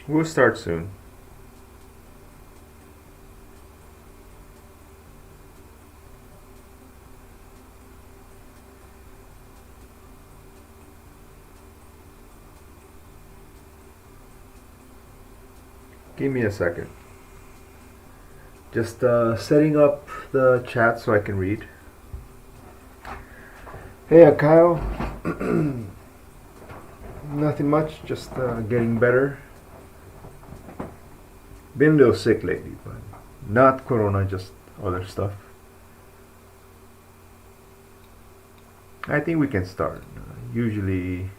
We'll start soon. Give me a second. Just setting up the chat so I can read. Hey, Kyle. Nothing much, just getting better. Been a little sick lately, but not corona, just other stuff. I think we can start. Usually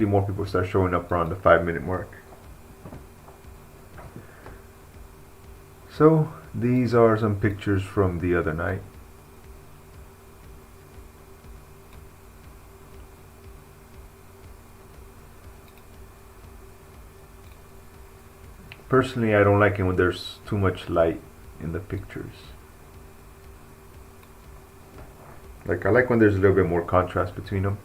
more people start showing up around the 5-minute mark. So these are some pictures from the other night. Personally, I don't like it when there's too much light in the pictures. Like, I like when there's a little bit more contrast between them.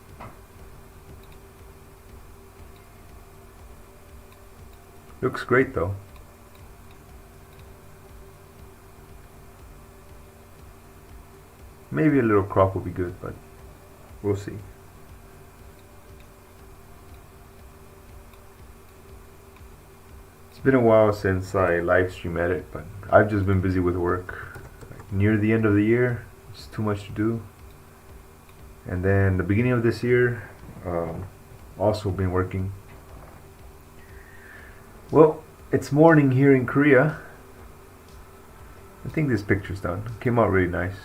Looks great though. Maybe a little crop will be good, but we'll see. It's been a while since I live stream edit, but I've just been busy with work. Like, near the end of the year, it's too much to do. And then the beginning of this year, also been working. Well, it's morning here in Korea. I think this picture's done. Came out really nice.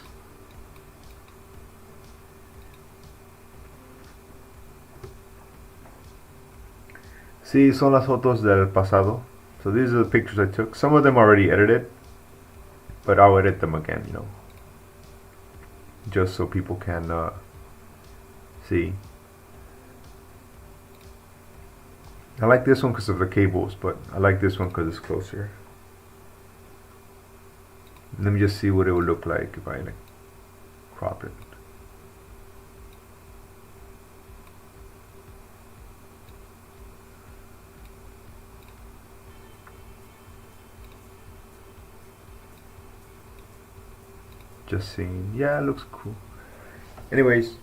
Sí, son las fotos del pasado. So these are the pictures I took. Some of them already edited, but I'll edit them again, just so people can see. I like this one because of the cables, but I like this one because it's closer. Let me just see what it would look like if I crop it. Just seeing. Yeah, it looks cool. Anyways,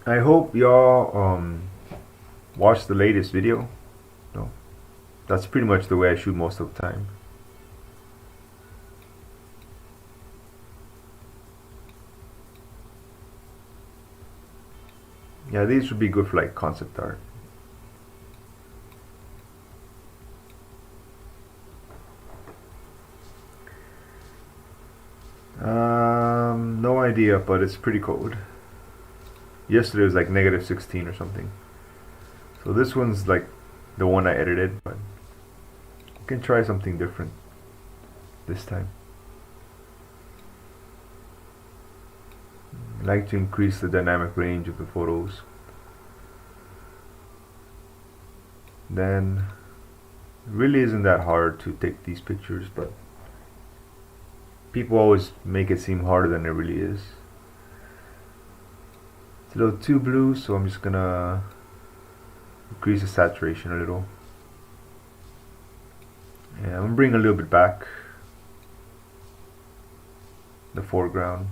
I hope y'all watched the latest video. No, that's pretty much the way I shoot most of the time. Yeah, these would be good for like concept art. No idea, but it's pretty cold. Yesterday was like -16 or something. So this one's like the one I edited, but we can try something different this time. I like to increase the dynamic range of the photos. Then it really isn't that hard to take these pictures, but people always make it seem harder than it really is. It's a little too blue, so I'm just gonna increase the saturation a little. Yeah, I'm gonna bring a little bit back the foreground.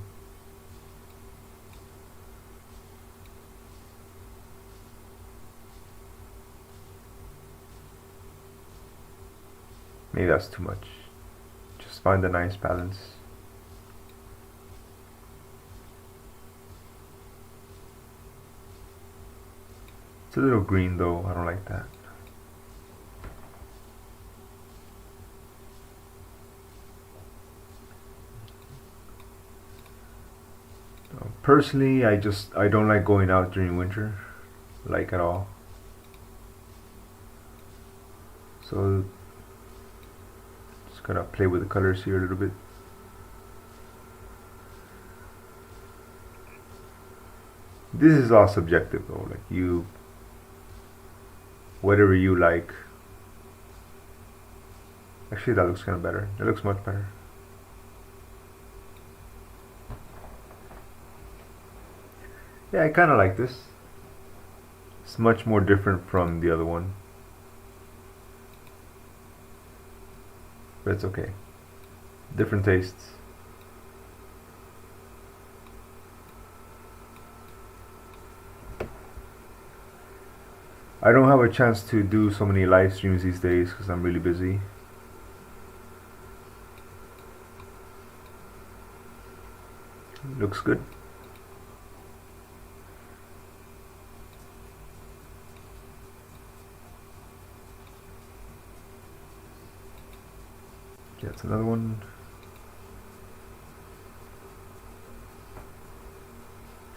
Maybe that's too much. Just find a nice balance. It's a little green though, I don't like that. Personally, I don't like going out during winter, like at all. So just gonna play with the colors here a little bit. This is all subjective though, like whatever you like. Actually, that looks kind of better. That looks much better. Yeah, I kind of like this. It's much more different from the other one, but it's okay. Different tastes. I don't have a chance to do so many live streams these days because I'm really busy. Looks good. That's another one.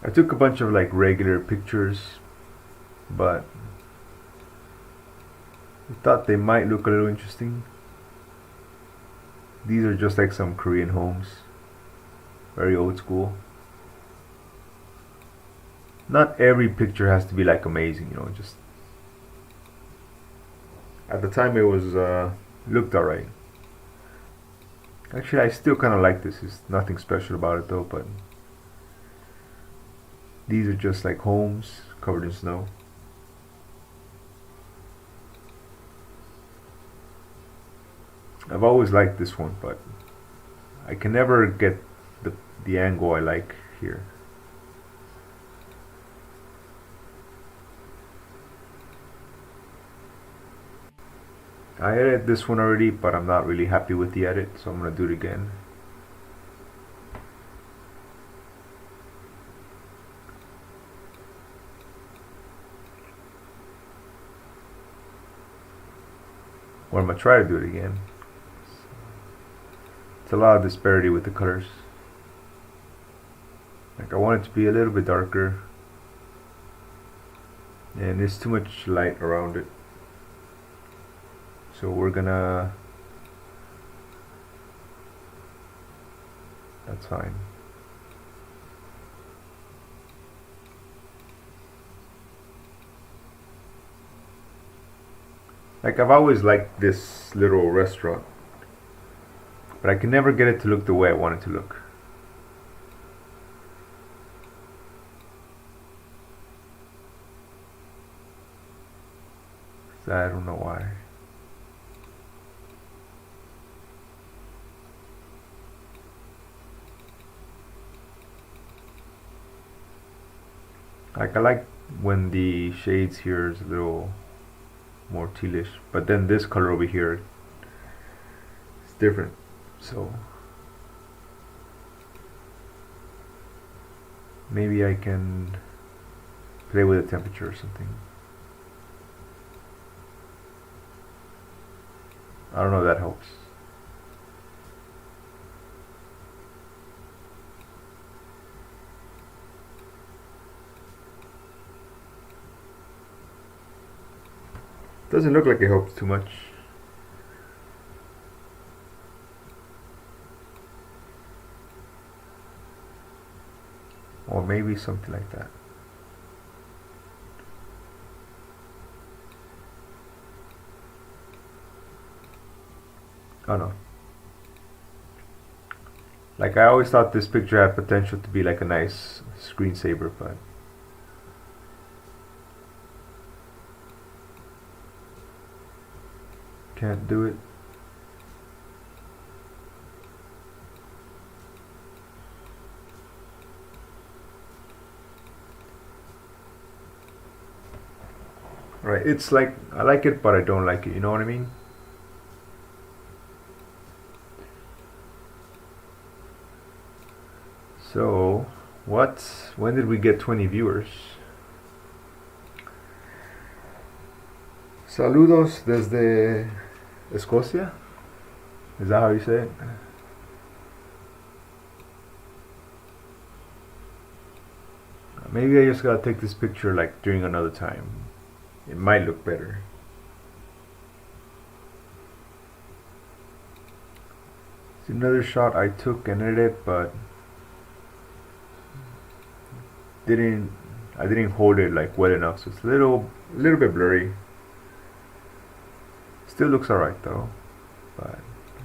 I took a bunch of like regular pictures, but I thought they might look a little interesting. These are just like some Korean homes. Very old school. Not every picture has to be like amazing, you know, just at the time it was looked alright. Actually, I still kind of like this. There's nothing special about it though, but these are just like homes covered in snow. I've always liked this one, but I can never get the angle I like here. I edited this one already, but I'm not really happy with the edit, so I'm gonna do it again. Or I'm gonna try to do it again. It's a lot of disparity with the colors. Like I want it to be a little bit darker, and there's too much light around it. So we're gonna, that's fine. Like I've always liked this little restaurant, but I can never get it to look the way I want it to look. So I don't know why. Like I like when the shades here is a little more tealish, but then this color over here is different. So maybe I can play with the temperature or something. I don't know if that helps. Doesn't look like it helps too much. Or maybe something like that. Oh no. Like I always thought this picture had potential to be like a nice screensaver, but can't do it. Right, it's like I like it but I don't like it, you know what I mean? So when did we get 20 viewers? Saludos desde Escocia? Is that how you say it? Maybe I just gotta take this picture like during another time. It might look better. It's another shot I took and edited, but I didn't hold it like well enough, so it's a little bit blurry. Still looks alright though, but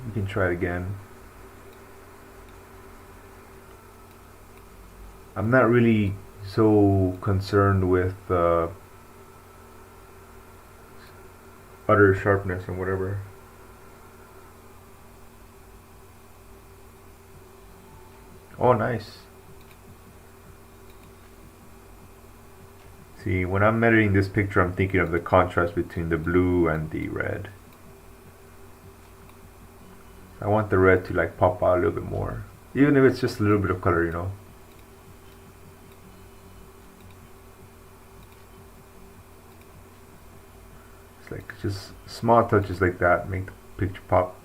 you can try it again. I'm not really so concerned with utter sharpness and whatever. Oh, nice. See, when I'm editing this picture, I'm thinking of the contrast between the blue and the red. I want the red to like pop out a little bit more, even if it's just a little bit of color, you know. It's like just small touches like that make the picture pop.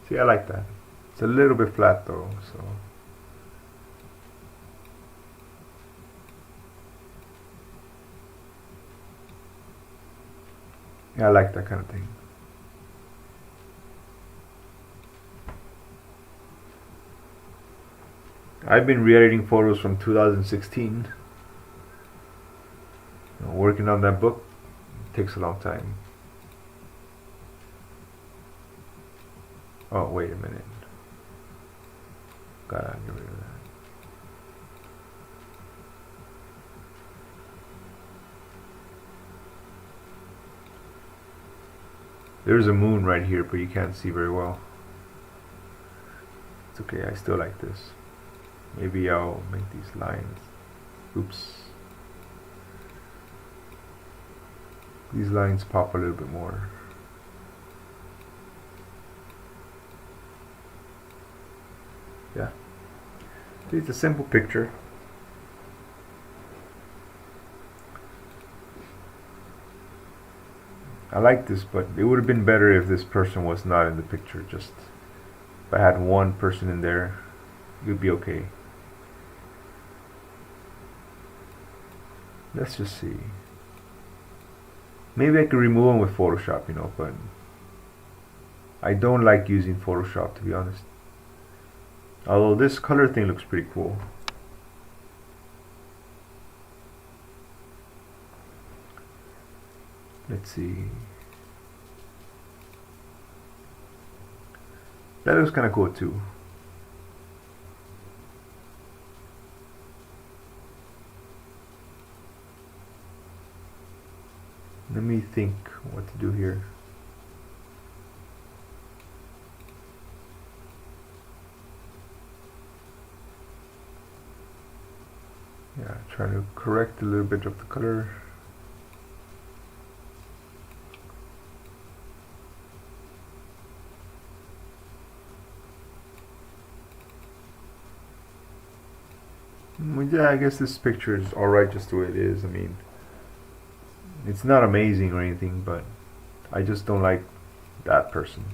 See, I like that. It's a little bit flat though, so. Yeah, I like that kind of thing. I've been re-editing photos from 2016. Working on that book takes a long time. Oh, wait a minute. Gotta get rid of that. There's a moon right here, but you can't see very well. It's okay, I still like this. Maybe I'll make these lines. Oops. These lines pop a little bit more. Yeah. It's a simple picture. I like this, but it would have been better if this person was not in the picture. Just if I had one person in there, it would be okay. Let's just see. Maybe I could remove them with Photoshop, you know, but I don't like using Photoshop, to be honest. Although this color thing looks pretty cool. Let's see. That looks kind of cool too. Let me think what to do here. Yeah, try to correct a little bit of the color. Well, yeah, I guess this picture is alright just the way it is. I mean, it's not amazing or anything, but I just don't like that person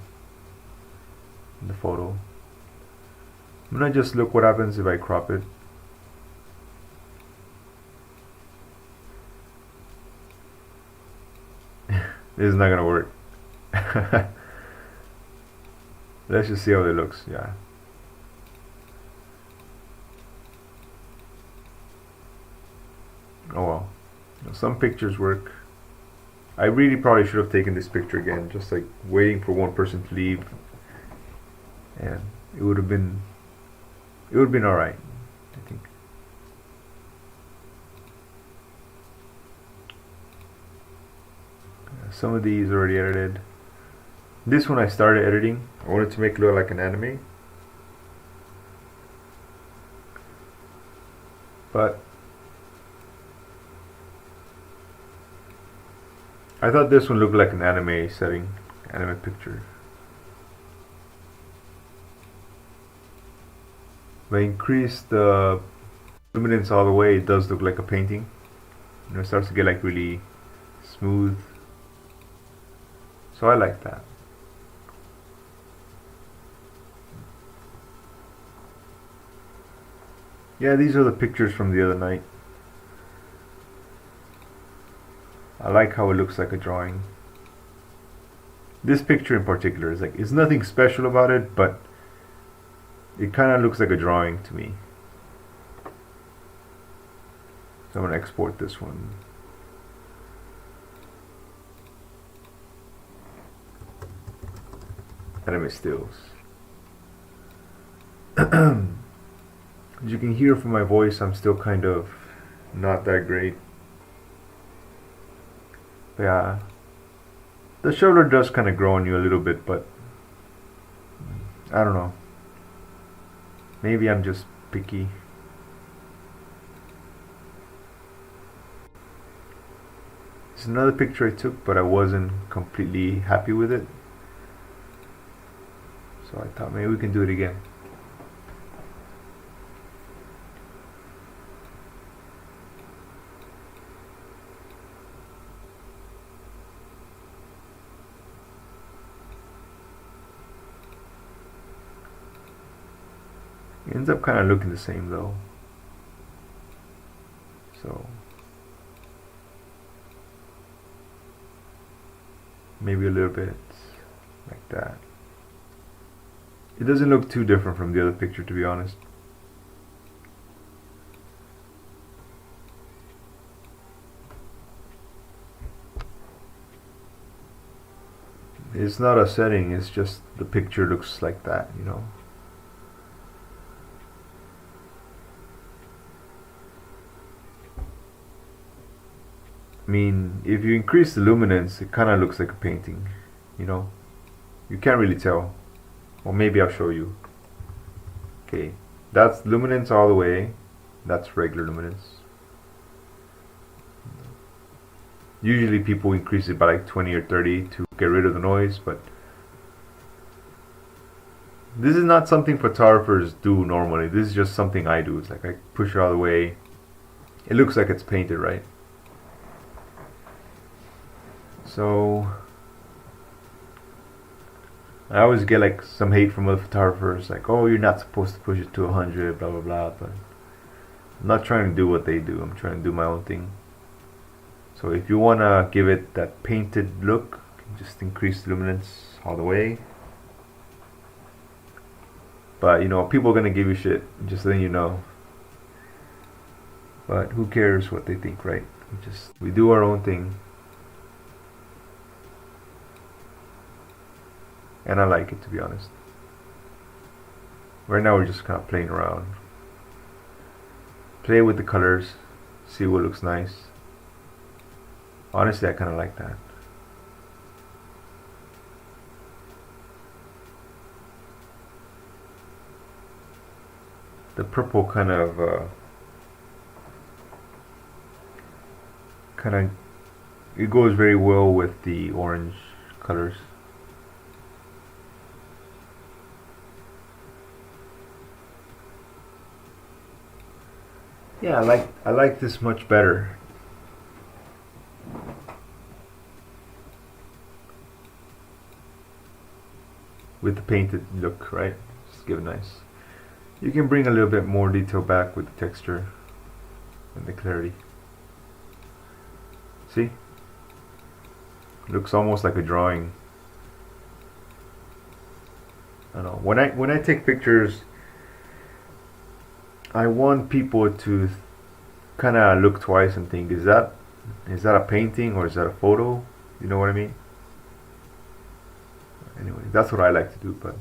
in the photo. I'm gonna just look what happens if I crop it. This is not gonna work. Let's just see how it looks. Yeah. Oh well. Some pictures work. I really probably should have taken this picture again, just like waiting for one person to leave, and it would have been alright, I think. Some of these already edited. This one I started editing. I wanted to make it look like an anime, but I thought this one looked like an anime setting, anime picture. If I increase the luminance all the way, it does look like a painting. You know, it starts to get like really smooth. So I like that. Yeah, these are the pictures from the other night. I like how it looks like a drawing. This picture in particular is like, it's nothing special about it, but it kind of looks like a drawing to me. So I'm going to export this one. Anime stills. As you can hear from my voice, I'm still kind of not that great. But yeah, the shoulder does kind of grow on you a little bit, but I don't know. Maybe I'm just picky. It's another picture I took, but I wasn't completely happy with it. So I thought maybe we can do it again. It ends up kind of looking the same though. So maybe a little bit like that. It doesn't look too different from the other picture, to be honest. It's not a setting, it's just the picture looks like that, you know. I mean, if you increase the luminance, it kind of looks like a painting, you know. You can't really tell. Or maybe I'll show you. Okay, that's luminance all the way. That's regular luminance. Usually people increase it by like 20 or 30 to get rid of the noise, but this is not something photographers do normally. This is just something I do. It's like I push it all the way. It looks like it's painted, right? So I always get like some hate from other photographers, like, oh, you're not supposed to push it to 100, blah blah blah. But I'm not trying to do what they do. I'm trying to do my own thing. So if you wanna give it that painted look, just increase the luminance all the way. But you know, people are gonna give you shit, just letting you know. But who cares what they think, right? We do our own thing. And I like it, to be honest. Right now we're just kind of playing around. Play with the colors, see what looks nice. Honestly, I kind of like that. The purple kind of it goes very well with the orange colors. Yeah, I like this much better. With the painted look, right? Just give it nice. You can bring a little bit more detail back with the texture and the clarity. See? Looks almost like a drawing. I don't know. When I take pictures, I want people to kind of look twice and think, is that a painting or is that a photo? You know what I mean? Anyway, that's what I like to do, but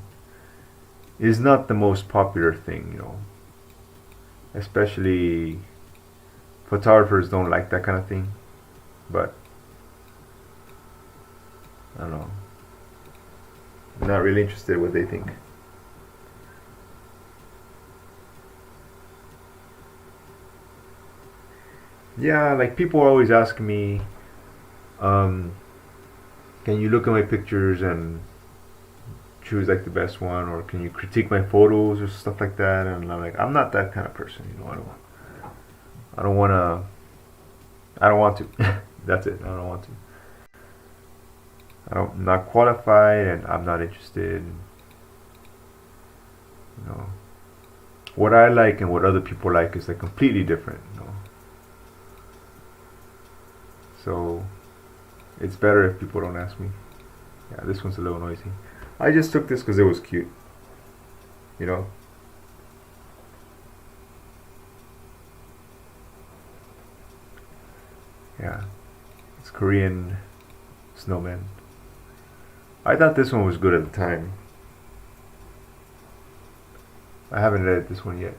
it's not the most popular thing, you know. Especially photographers don't like that kind of thing. But I don't know. I'm not really interested in what they think. Yeah, like people are always asking me, can you look at my pictures and choose like the best one, or can you critique my photos or stuff like that? And I'm like, I'm not that kind of person, you know. I don't want to. That's it. I don't want to. I'm not qualified, and I'm not interested. You know, what I like and what other people like is like completely different. You know, so it's better if people don't ask me. Yeah, this one's a little noisy. I just took this because it was cute. You know. Yeah, it's Korean snowman. I thought this one was good at the time. I haven't edited this one yet.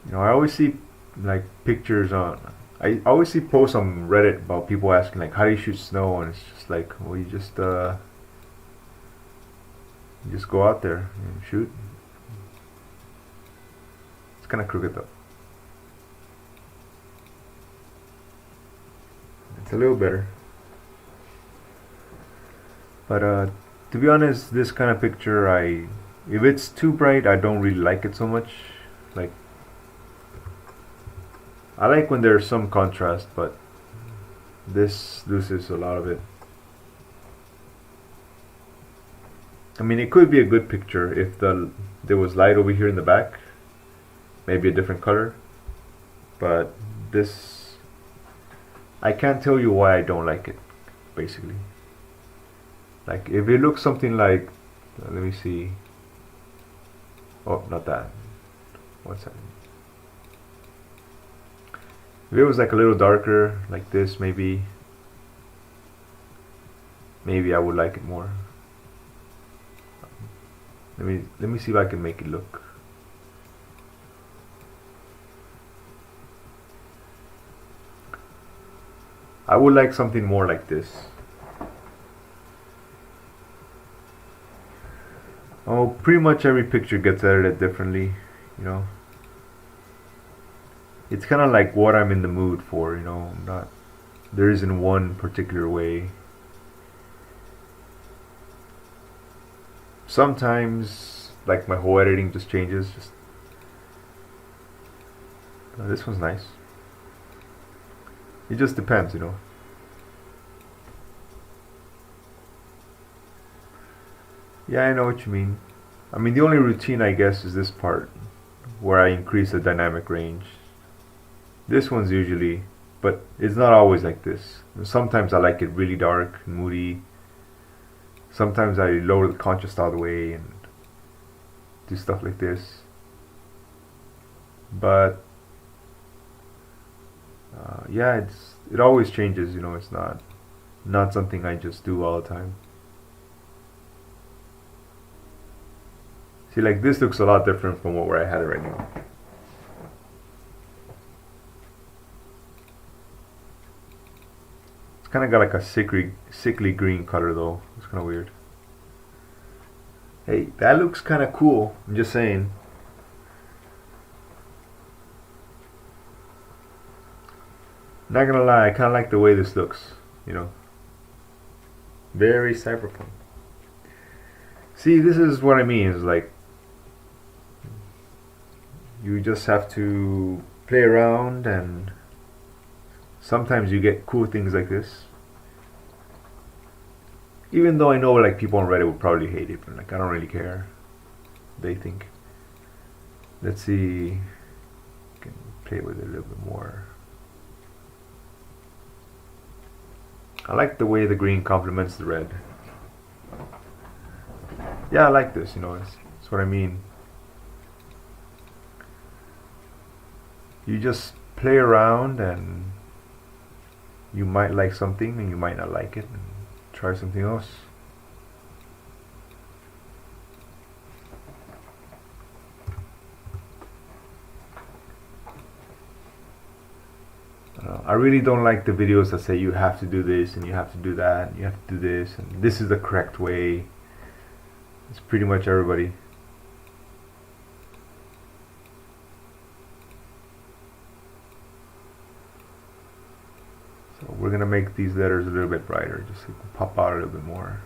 You know, I always see like pictures on. I always see posts on Reddit about people asking like, "How do you shoot snow?" And it's just like, well, you just go out there and shoot. It's kind of crooked though. It's a little better. But to be honest, this kind of picture, if it's too bright, I don't really like it so much. Like, I like when there's some contrast, but this loses a lot of it. I mean, it could be a good picture if there was light over here in the back, maybe a different color. But this, I can't tell you why I don't like it, basically. Like, if it looks something like, let me see. Oh, not that. What's that? If it was like a little darker, like this, maybe I would like it more. Let me see if I can make it look. I would like something more like this. Oh, pretty much every picture gets edited differently, you know. It's kind of like what I'm in the mood for, you know. There isn't one particular way. Sometimes, like, my whole editing just changes. This one's nice. It just depends, you know. Yeah, I know what you mean. I mean, the only routine, I guess, is this part where I increase the dynamic range. This one's usually, but it's not always like this. Sometimes I like it really dark and moody. Sometimes I lower the contrast all the way and do stuff like this. But yeah, it always changes, you know. It's not something I just do all the time. See, like, this looks a lot different from where I had it right now. It's kind of got like a sickly green color though. It's kind of weird. Hey, that looks kind of cool. I'm just saying. Not gonna lie, I kind of like the way this looks. You know, very cyberpunk. See, this is what I mean. Is like, you just have to play around, and sometimes you get cool things like this. Even though I know like people on Reddit would probably hate it, but like I don't really care. They think. Let's see. Can play with it a little bit more. I like the way the green complements the red. Yeah, I like this. You know, it's what I mean. You just play around, and you might like something and you might not like it, and try something else. I really don't like the videos that say you have to do this and you have to do that and you have to do this and this is the correct way. It's pretty much everybody. So we're gonna make these letters a little bit brighter, just so they can pop out a little bit more.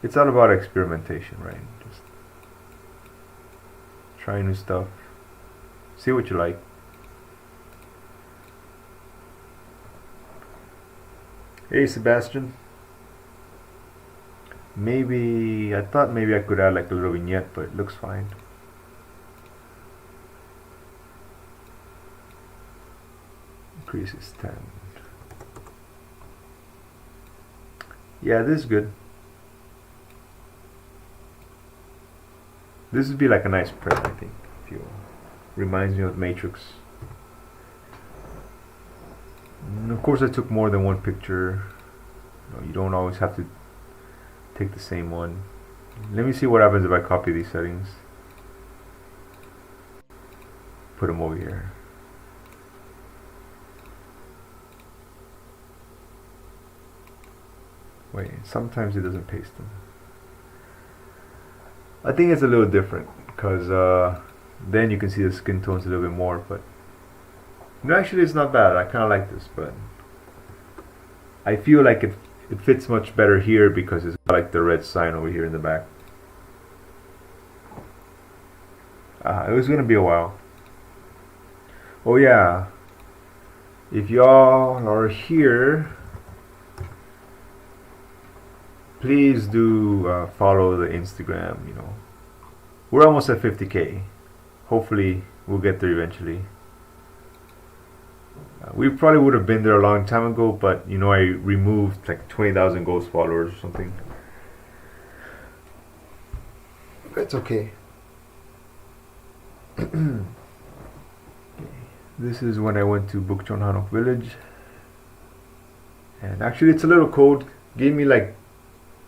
It's all about experimentation, right? Just try new stuff, see what you like. Hey Sebastian. I thought maybe I could add like a little vignette, but it looks fine. Increase is 10. Yeah, this is good. This would be like a nice prep, I think. Reminds me of Matrix. And of course I took more than one picture. You don't always have to take the same one. Let me see what happens if I copy these settings. Put them over here. Wait, sometimes it doesn't paste them. I think it's a little different because then you can see the skin tones a little bit more, but no, actually it's not bad. I kind of like this, but I feel like it fits much better here because it's got like the red sign over here in the back. It was gonna be a while. Oh yeah, if y'all are here, please do follow the Instagram. You know, we're almost at 50K. Hopefully we'll get there eventually. We probably would have been there a long time ago, but you know, I removed like 20,000 ghost followers or something. It's okay. This is when I went to Bukchon Hanok village, and actually it's a little cold. Give me like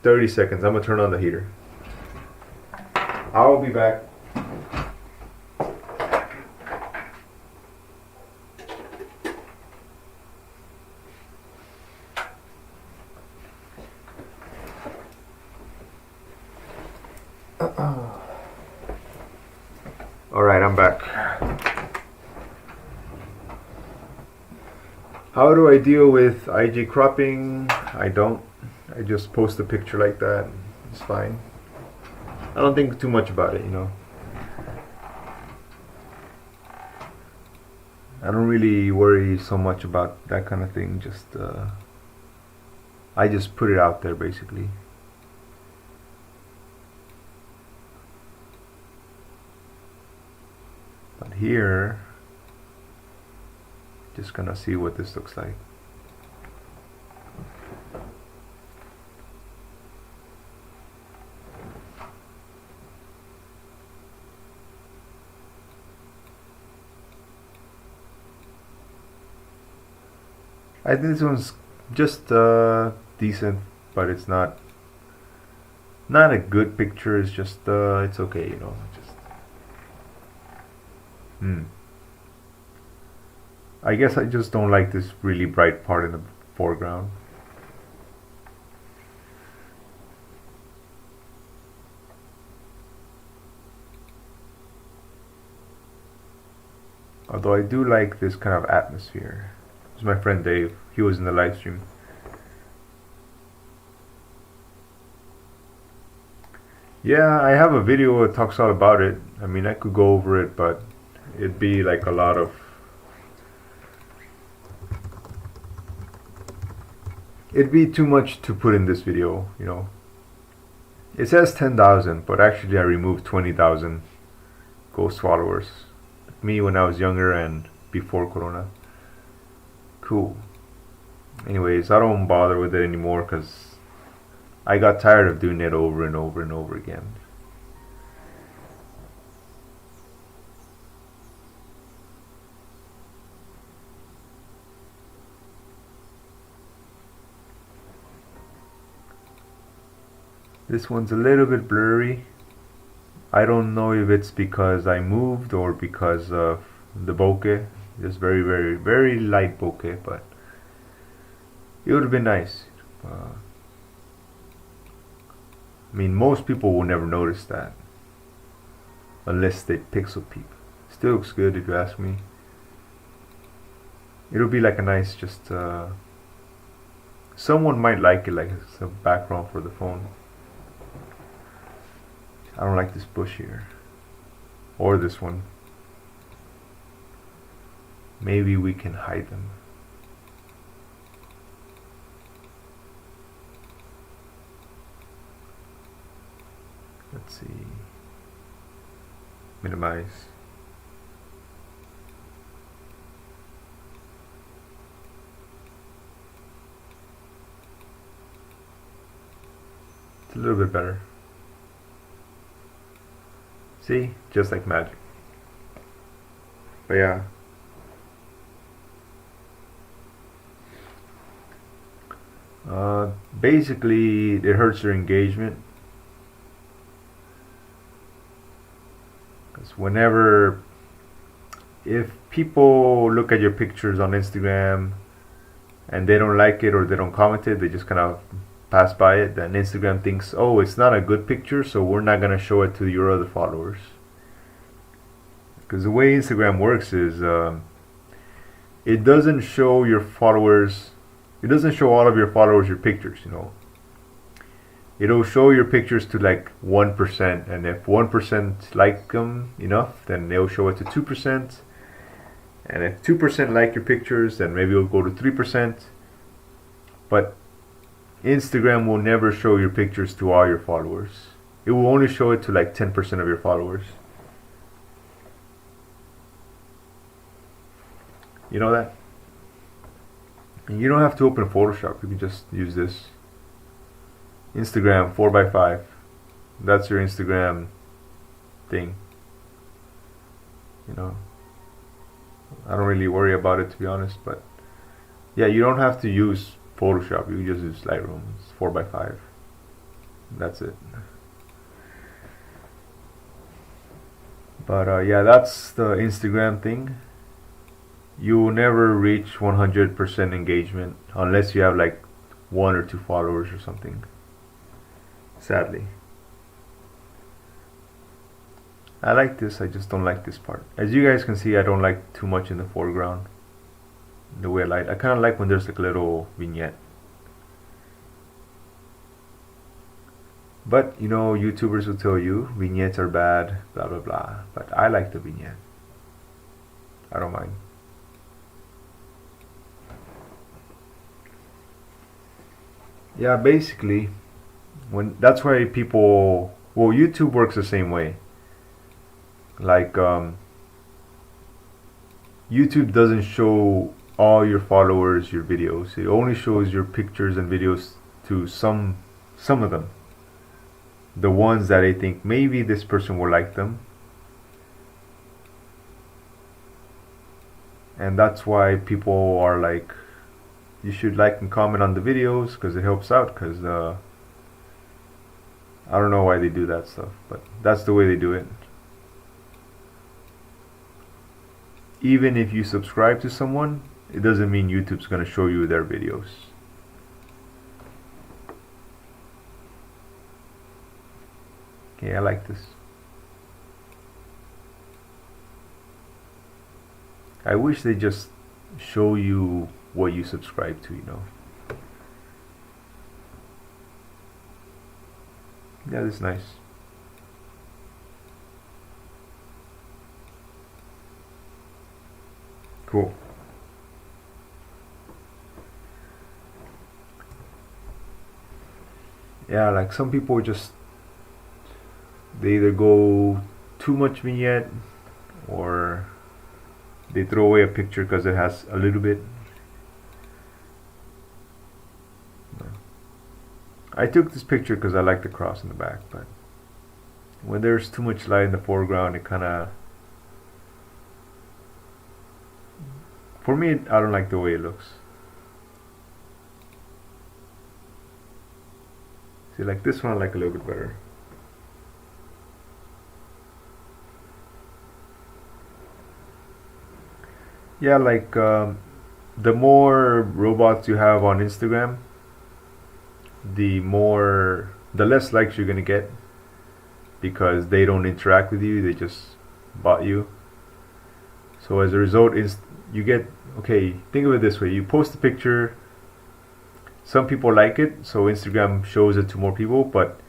30 seconds. I'm gonna turn on the heater. I'll be back. Alright, I'm back. How do I deal with IG cropping? I don't. I just post a picture like that. It's fine. I don't think too much about it, you know. I don't really worry so much about that kind of thing. Just I just put it out there basically. But here, just gonna see what this looks like. I think this one's just decent, but it's not a good picture. It's just it's okay, you know. Just I guess I just don't like this really bright part in the foreground. Although I do like this kind of atmosphere. This is my friend Dave. He was in the live stream. Yeah, I have a video that talks all about it. I mean, I could go over it, but it'd be like a lot of... It'd be too much to put in this video, you know. It says 10,000, but actually I removed 20,000 ghost followers. Me when I was younger and before Corona. Cool. Anyways, I don't bother with it anymore because I got tired of doing it over and over and over again. This one's a little bit blurry. I don't know if it's because I moved or because of the bokeh. Just very, very, very light bokeh, but it would have been nice. I mean, most people will never notice that unless they pixel peep. Still looks good if you ask me. It'll be like a nice, just someone might like it, like it's a background for the phone. I don't like this bush here, or this one. Maybe we can hide them. Let's see. Minimize. It's a little bit better. See? Just like magic. But yeah. Basically, it hurts your engagement. whenever, if people look at your pictures on Instagram and they don't like it or they don't comment it, they just kind of pass by it, then Instagram thinks, oh, it's not a good picture, so we're not going to show it to your other followers. Because the way Instagram works is it doesn't show your followers, it doesn't show all of your followers your pictures, you know. It'll show your pictures to like 1%, and if 1% like them enough, then they'll show it to 2%. And if 2% like your pictures, then maybe it'll go to 3%. But Instagram will never show your pictures to all your followers. It will only show it to like 10% of your followers. You know that? And you don't have to open Photoshop. You can just use this. Instagram 4x5. That's your Instagram thing. You know, I don't really worry about it, to be honest, but yeah, you don't have to use Photoshop. You can just use Lightroom. It's 4x5. That's it. But yeah, that's the Instagram thing. You will never reach 100% engagement unless you have like 1 or 2 followers or something. Sadly. I like this, I just don't like this part. As you guys can see, I don't like too much in the foreground. The way I kind of like when there's like a little vignette. But you know, YouTubers will tell you vignettes are bad, blah blah blah. But I like the vignette. I don't mind. Yeah, basically, that's why people, well, YouTube works the same way. Like YouTube doesn't show all your followers your videos. It only shows your pictures and videos to some of them. The ones that I think maybe this person will like them. And that's why people are like, you should like and comment on the videos because it helps out, because I don't know why they do that stuff, but that's the way they do it. Even if you subscribe to someone, it doesn't mean YouTube's going to show you their videos. Okay, I like this. I wish they just show you what you subscribe to, you know. Yeah, this is nice. Cool. Yeah, like some people just, they either go too much vignette or they throw away a picture because it has a little bit. I took this picture because I like the cross in the back, but when there's too much light in the foreground, it kind of, for me, I don't like the way it looks. See, like this one I like a little bit better. Yeah, like the more robots you have on Instagram, the less likes you're gonna get, because they don't interact with you, they just bot you. So as a result, you get, okay, think of it this way, you post a picture, some people like it, so Instagram shows it to more people, but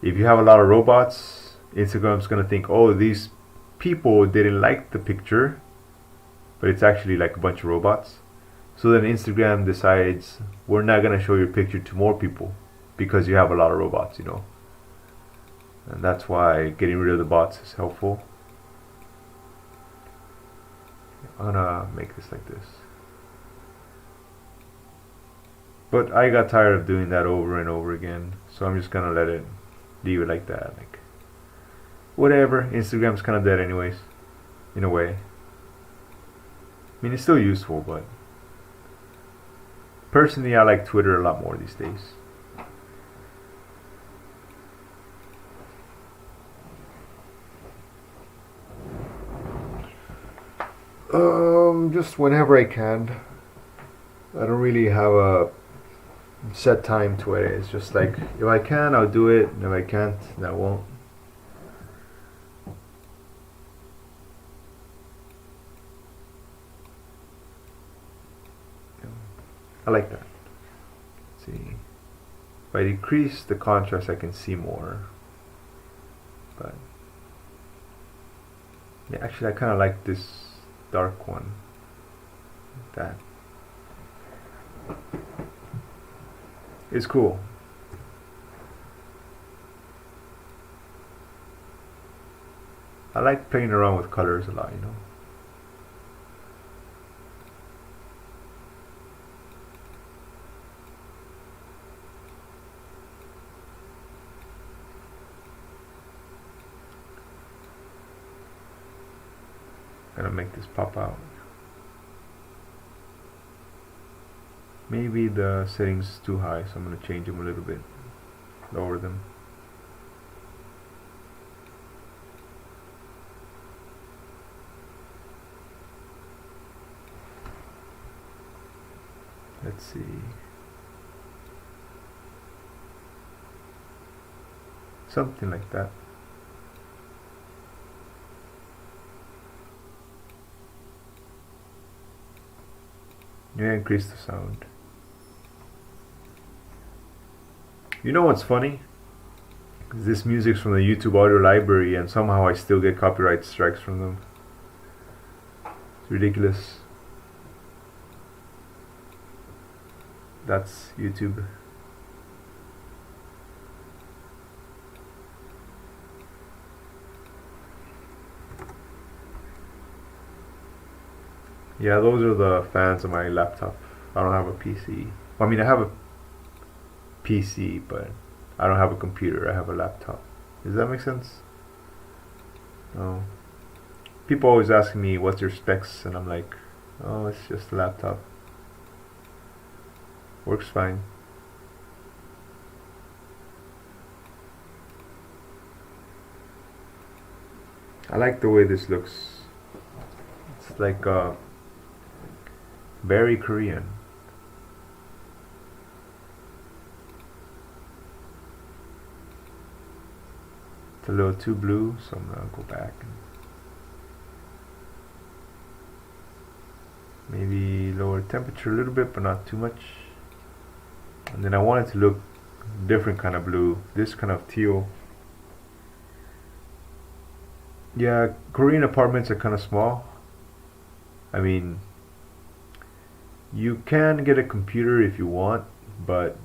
if you have a lot of robots, Instagram's gonna think, oh, these people didn't like the picture, but it's actually like a bunch of robots. So then Instagram decides, we're not gonna show your picture to more people because you have a lot of robots, you know. And that's why getting rid of the bots is helpful. I'm gonna make this like this. But I got tired of doing that over and over again, so I'm just gonna leave it like that. Like, whatever, Instagram's kind of dead anyways, in a way. I mean, it's still useful, but personally, I like Twitter a lot more these days. Just whenever I can. I don't really have a set time to it. It's just like if I can, I'll do it. And if I can't, then I won't. I like that. Let's see. If I decrease the contrast, I can see more. But yeah, actually, I kind of like this dark one. That it's cool. I like playing around with colors a lot, you know. Gonna make this pop out. Maybe the settings is too high, so I'm gonna change them a little bit. Lower them. Let's see. Something like that. Yeah, increase the sound. You know what's funny? This music's from the YouTube audio library and somehow I still get copyright strikes from them. It's ridiculous. That's YouTube. Yeah, those are the fans of my laptop. I don't have a PC. Well, I mean, I have a PC, but I don't have a computer. I have a laptop. Does that make sense? No. People always ask me, what's your specs? And I'm like, oh, it's just a laptop. Works fine. I like the way this looks. It's like very Korean. It's a little too blue, so I'm gonna go back and maybe lower temperature a little bit, but not too much. And then I want it to look different kind of blue, this kind of teal. Yeah, Korean apartments are kind of small. I mean, you can get a computer if you want, but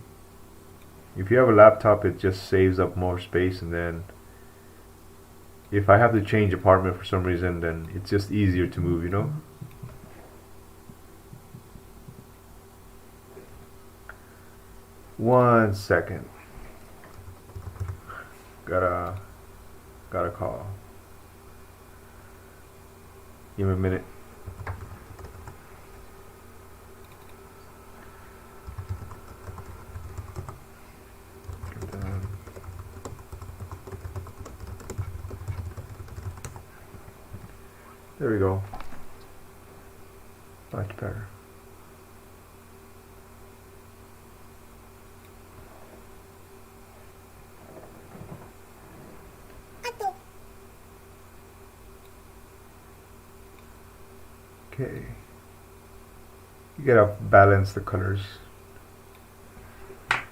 if you have a laptop, it just saves up more space. And then if I have to change apartment for some reason, then it's just easier to move, you know. One second. Got a call. Give me a minute. There we go. Much better. Okay. You gotta balance the colors.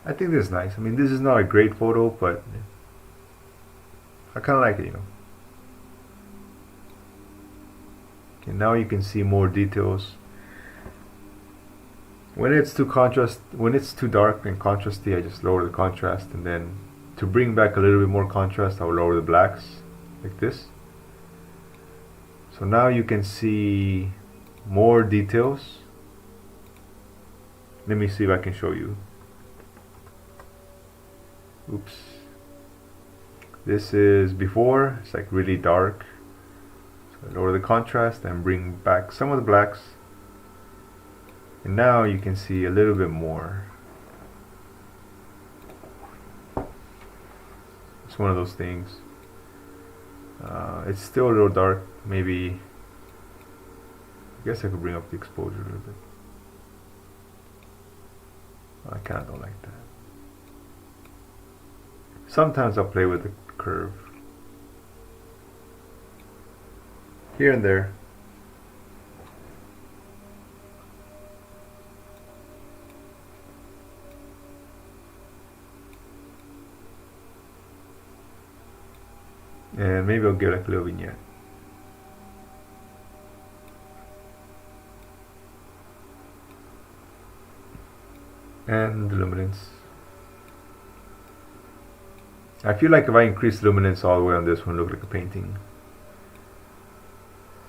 I think this is nice. I mean, this is not a great photo, but I kind of like it, you know. Okay, now you can see more details. When it's too dark and contrasty, I just lower the contrast, and then to bring back a little bit more contrast, I'll lower the blacks like this. So now you can see more details. Let me see if I can show you. Oops. This is before, it's like really dark. So lower the contrast and bring back some of the blacks. And now you can see a little bit more. It's one of those things. It's still a little dark, maybe I guess I could bring up the exposure a little bit. I kinda don't like that. Sometimes I'll play with the curve. Here and there. And maybe I'll give like a little vignette. And the luminance. I feel like if I increase luminance all the way on this one, look like a painting.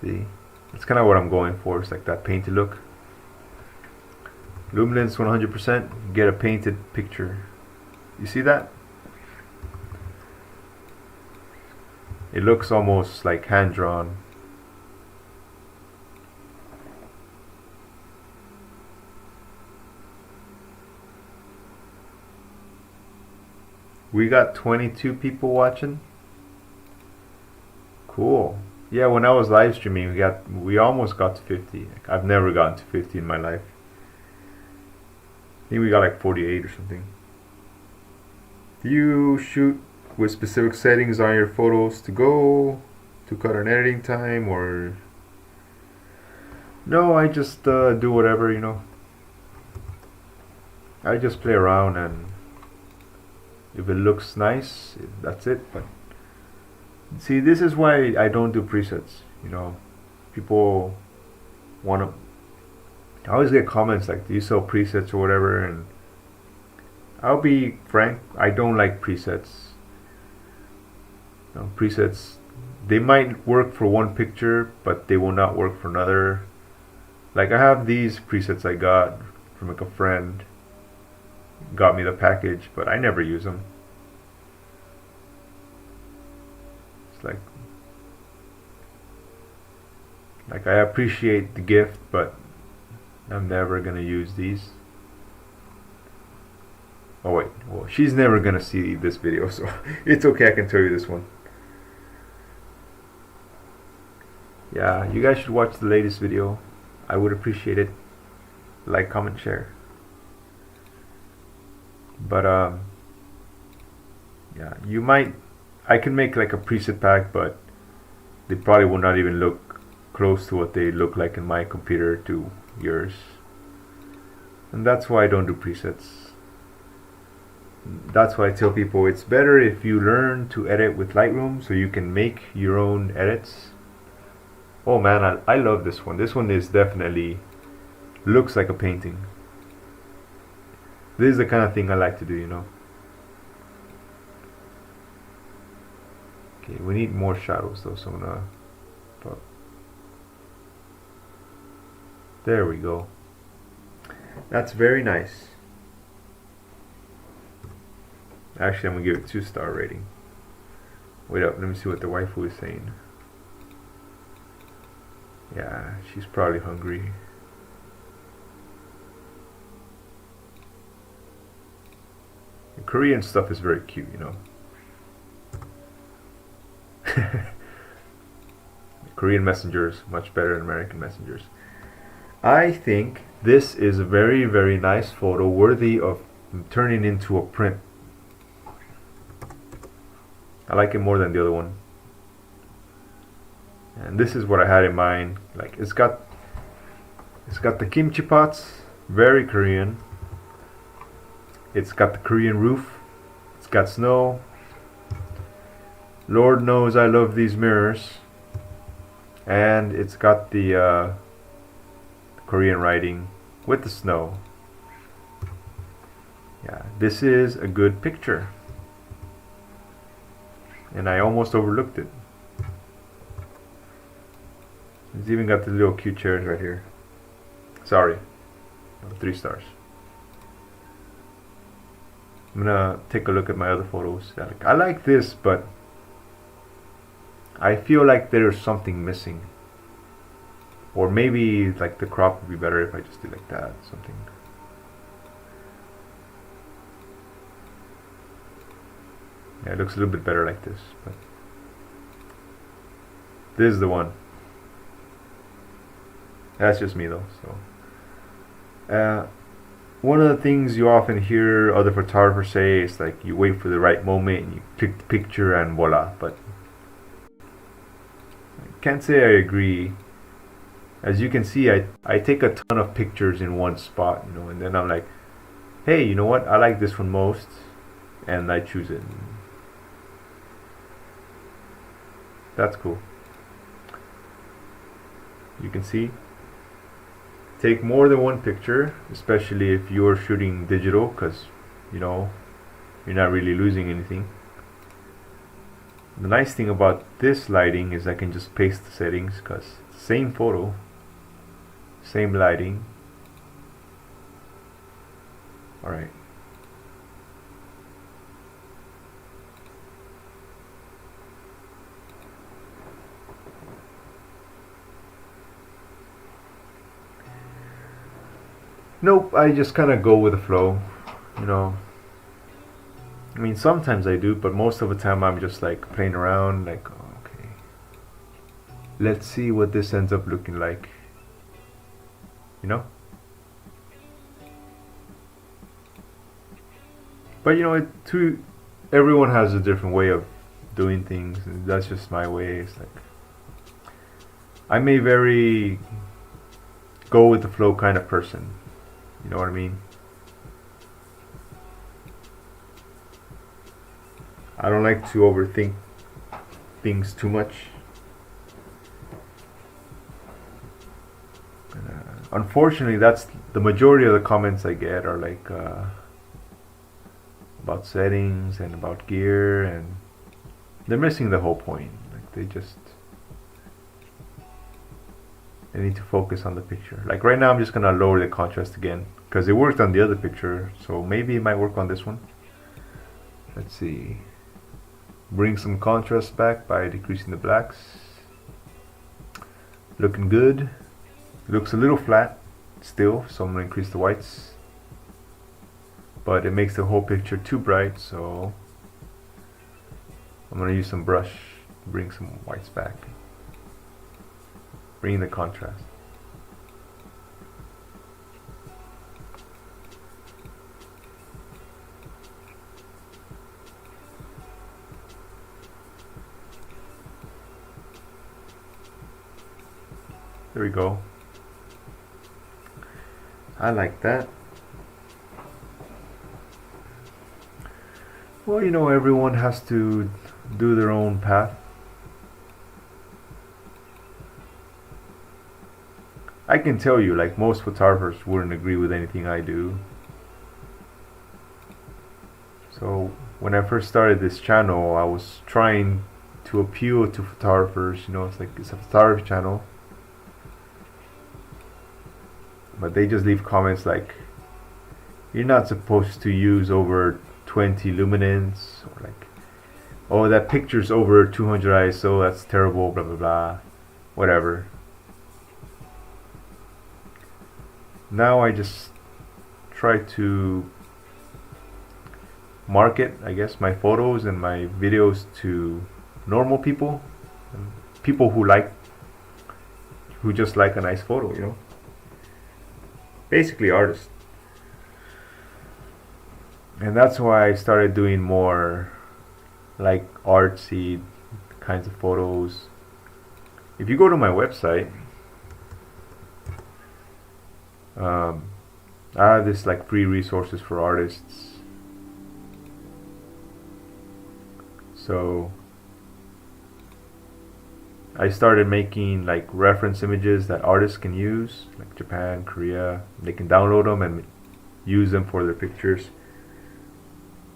See? That's kind of what I'm going for. It's like that painted look. Luminance 100%, get a painted picture. You see that? It looks almost like hand drawn. We got 22 people watching. Cool. Yeah, when I was live streaming, we almost got to 50. I've never gotten to 50 in my life. I think we got like 48 or something. Do you shoot with specific settings on your photos to cut on editing time, or no? I just do whatever, you know. I just play around, and if it looks nice, that's it. But see, this is why I don't do presets. You know, people want to. I always get comments like, "Do you sell presets or whatever?" And I'll be frank, I don't like presets. You know, presets, they might work for one picture, but they will not work for another. Like I have these presets I got from like a friend. Got me the package, but I never use them. It's like I appreciate the gift, but I'm never gonna use these. Oh wait, well, she's never gonna see this video, so it's okay, I can tell you this one. Yeah, you guys should watch the latest video. I would appreciate it. Like, comment, share. But yeah, I can make like a preset pack, but they probably will not even look close to what they look like in my computer to yours. And that's why I don't do presets. That's why I tell people it's better if you learn to edit with Lightroom so you can make your own edits. Oh man, I love this one. This one is definitely looks like a painting. This is the kind of thing I like to do, you know. Okay, we need more shadows though, so I'm gonna put. There we go. That's very nice. Actually, I'm gonna give it 2-star rating. Wait up, let me see what the waifu is saying. Yeah, she's probably hungry. The Korean stuff is very cute, you know. Korean messengers much better than American messengers. I think this is a very, very nice photo, worthy of turning into a print. I like it more than the other one. And this is what I had in mind. Like it's got the kimchi pots, very Korean. It's got the Korean roof. It's got snow. Lord knows I love these mirrors. And it's got the Korean writing with the snow. Yeah, this is a good picture. And I almost overlooked it. It's even got the little cute chairs right here. Sorry, 3 stars. I'm gonna take a look at my other photos. I like this, but I feel like there's something missing. Or maybe like the crop would be better if I just did like that, something. Yeah, it looks a little bit better like this, but this is the one. That's just me though. So, one of the things you often hear other photographers say is like you wait for the right moment and you click the picture and voila. But I can't say I agree. As you can see, I take a ton of pictures in one spot, you know, and then I'm like, hey, you know what? I like this one most, and I choose it. That's cool. You can see, take more than one picture, especially if you're shooting digital, because you know you're not really losing anything. The nice thing about this lighting is I can just paste the settings, because same photo, same lighting. Alright. Nope, I just kind of go with the flow, you know. I mean, sometimes I do, but most of the time I'm just like playing around, like, oh, okay, let's see what this ends up looking like, you know. But you know, everyone has a different way of doing things, and that's just my way. It's like I may very go with the flow kind of person. You know what I mean? I don't like to overthink things too much. Unfortunately, that's the majority of the comments I get are like about settings and about gear, and they're missing the whole point. Like they need to focus on the picture. Like right now I'm just gonna lower the contrast again because it worked on the other picture, so maybe it might work on this one. Let's see. Bring some contrast back by decreasing the blacks. Looking good. Looks a little flat still, so I'm gonna increase the whites. But it makes the whole picture too bright, so I'm gonna use some brush to bring some whites back. Bring the contrast. There we go. I like that. Well, you know, everyone has to do their own path. I can tell you, like, most photographers wouldn't agree with anything I do. So when I first started this channel, I was trying to appeal to photographers. You know, it's a photography channel, but they just leave comments like, you're not supposed to use over 20 luminance, or like, oh, that picture's over 200 ISO, that's terrible, blah blah blah, whatever. Now I just try to market, I guess, my photos and my videos to normal people, people who just like a nice photo, you know. Basically artists. And that's why I started doing more like artsy kinds of photos. If you go to my website, I have this like free resources for artists. So I started making like reference images that artists can use, like Japan, Korea. They can download them and use them for their pictures.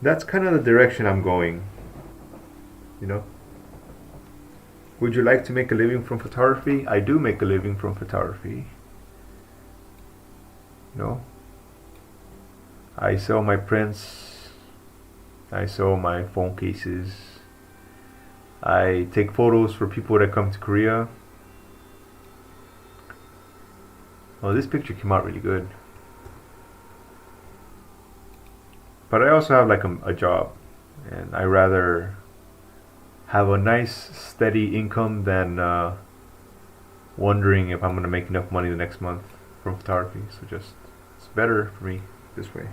That's kind of the direction I'm going, you know. Would you like to make a living from photography? I do make a living from photography. You know, I sell my prints, I sell my phone cases, I take photos for people that come to Korea. Oh, this picture came out really good. But I also have like a job, and I rather have a nice steady income than wondering if I'm gonna make enough money the next month from photography. So just, it's better for me this way.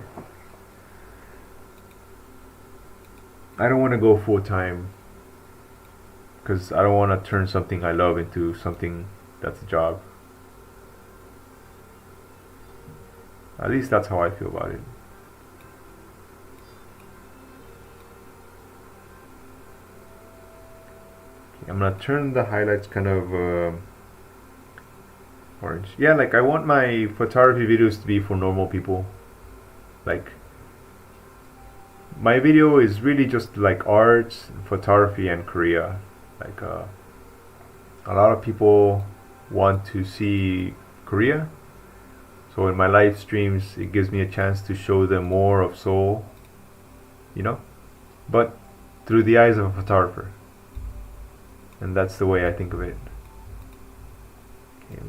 I don't want to go full time because I don't want to turn something I love into something that's a job. At least that's how I feel about it. Okay, I'm gonna turn the highlights kind of orange. Yeah, like I want my photography videos to be for normal people. Like, my video is really just like arts, photography, and Korea. Like a lot of people want to see Korea, so in my live streams it gives me a chance to show them more of Seoul, you know, but through the eyes of a photographer. And that's the way I think of it. Okay,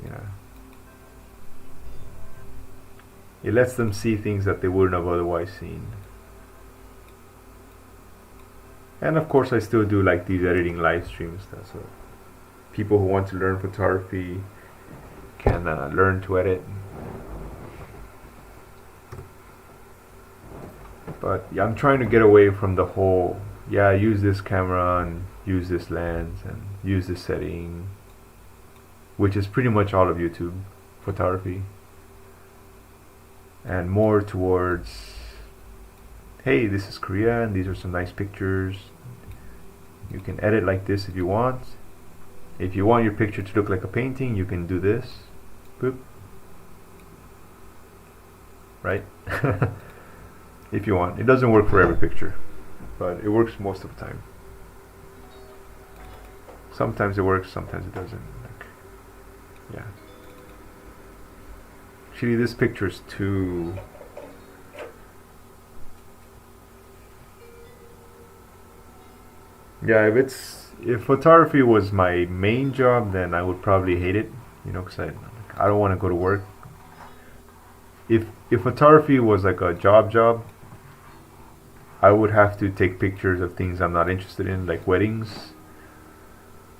it lets them see things that they wouldn't have otherwise seen. And of course I still do like these editing live streams, so people who want to learn photography can learn to edit. But yeah, I'm trying to get away from the whole, yeah, use this camera and use this lens and use this setting, which is pretty much all of YouTube photography, and more towards, hey, this is Korea and these are some nice pictures. You can edit like this if you want. If you want your picture to look like a painting, you can do this. Boop. Right? If you want. It doesn't work for every picture, but it works most of the time. Sometimes it works, sometimes it doesn't. Like, yeah. Actually, this picture is too... Yeah, if photography was my main job, then I would probably hate it, you know, because I don't want to go to work. If photography was like a job, I would have to take pictures of things I'm not interested in, like weddings.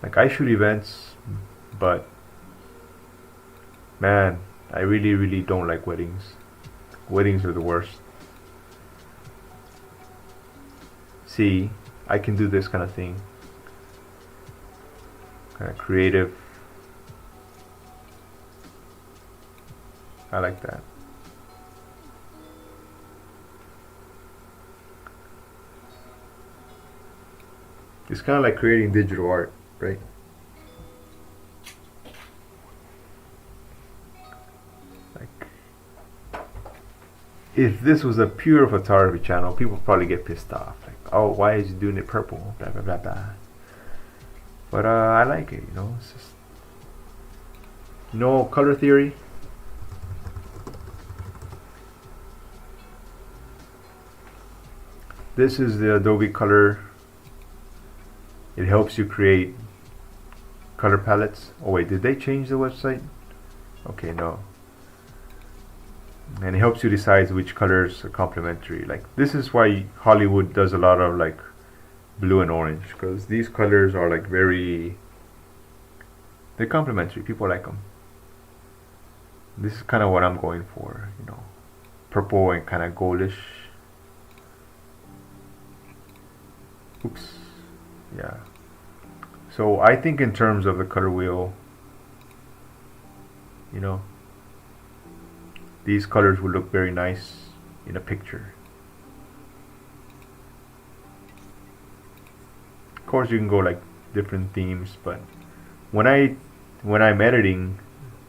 Like, I shoot events, but man, I really don't like weddings. Weddings are the worst. See, I can do this kind of thing. Kind of creative. I like that. It's kind of like creating digital art, right? Like, if this was a pure photography channel, people probably get pissed off. Like, oh, why is he doing it purple? Blah blah blah blah. But I like it, you know. It's just, you know, color theory. This is the Adobe Color. It helps you create color palettes. Oh wait, did they change the website? Okay, no. And it helps you decide which colors are complementary. Like, this is why Hollywood does a lot of like blue and orange, because these colors are like they're complementary. People like them. This is kind of what I'm going for, you know, purple and kind of goldish. Oops. Yeah. So I think in terms of the color wheel, you know, these colors would look very nice in a picture. Of course you can go like different themes, but when I'm editing,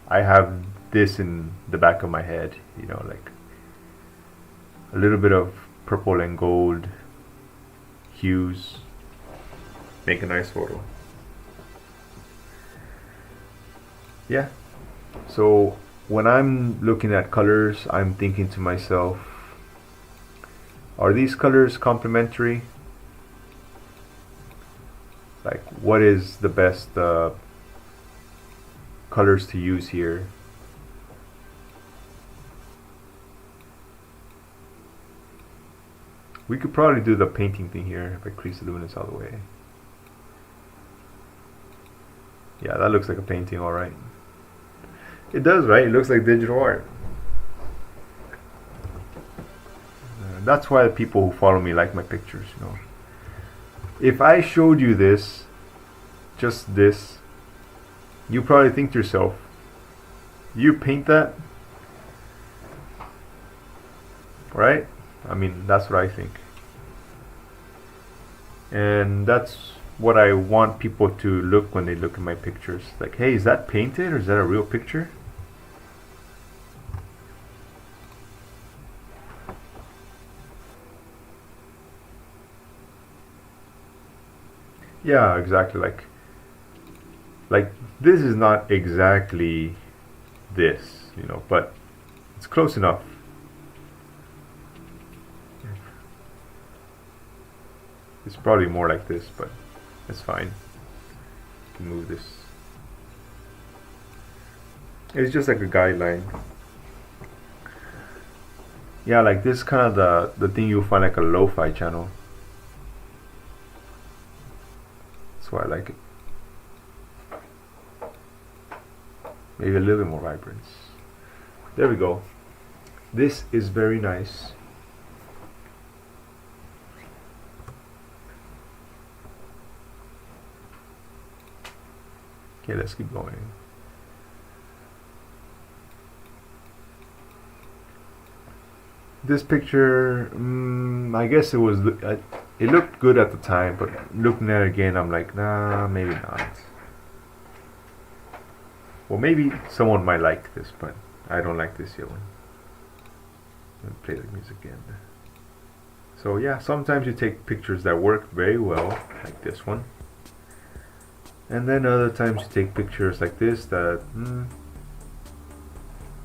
I have this in the back of my head, you know, like a little bit of purple and gold hues make a nice photo. Yeah, so when I'm looking at colors, I'm thinking to myself, are these colors complementary? Like, what is the best colors to use here? We could probably do the painting thing here if I crease the luminance all the way. Yeah, that looks like a painting, alright. It does, right? It looks like digital art. That's why the people who follow me like my pictures, you know. If I showed you this, just this, you probably think to yourself, you paint that? Right? I mean, that's what I think. And that's what I want people to look when they look at my pictures. Like, hey, is that painted or is that a real picture? Yeah, exactly. Like this is not exactly this, you know, but it's close enough. It's probably more like this, but it's fine. Move this. It's just like a guideline. Yeah, like this kind of the thing you'll find like a lo-fi channel. That's why I like it. Maybe a little bit more vibrance. There we go. This is very nice. Okay, let's keep going. This picture, I guess it was. It looked good at the time, but looking at it again, I'm like, nah, maybe not. Well, maybe someone might like this, but I don't like this yet one. Let me play the music again. So yeah, sometimes you take pictures that work very well, like this one. And then other times you take pictures like this that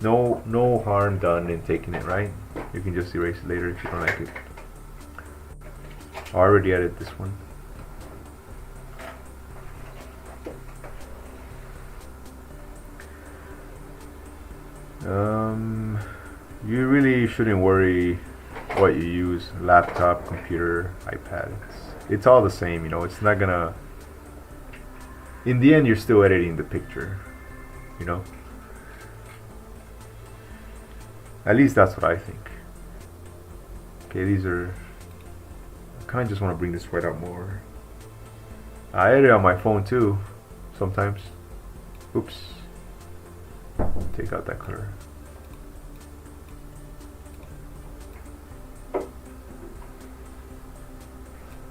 no harm done in taking it, right? You can just erase it later if you don't like it. I already added this one. You really shouldn't worry what you use, laptop, computer, iPad. It's all the same, you know. It's not gonna. In the end, you're still editing the picture, you know. At least that's what I think. Okay, these are. I kind of just want to bring this right out more. I edit on my phone too, sometimes. Oops. Take out that color.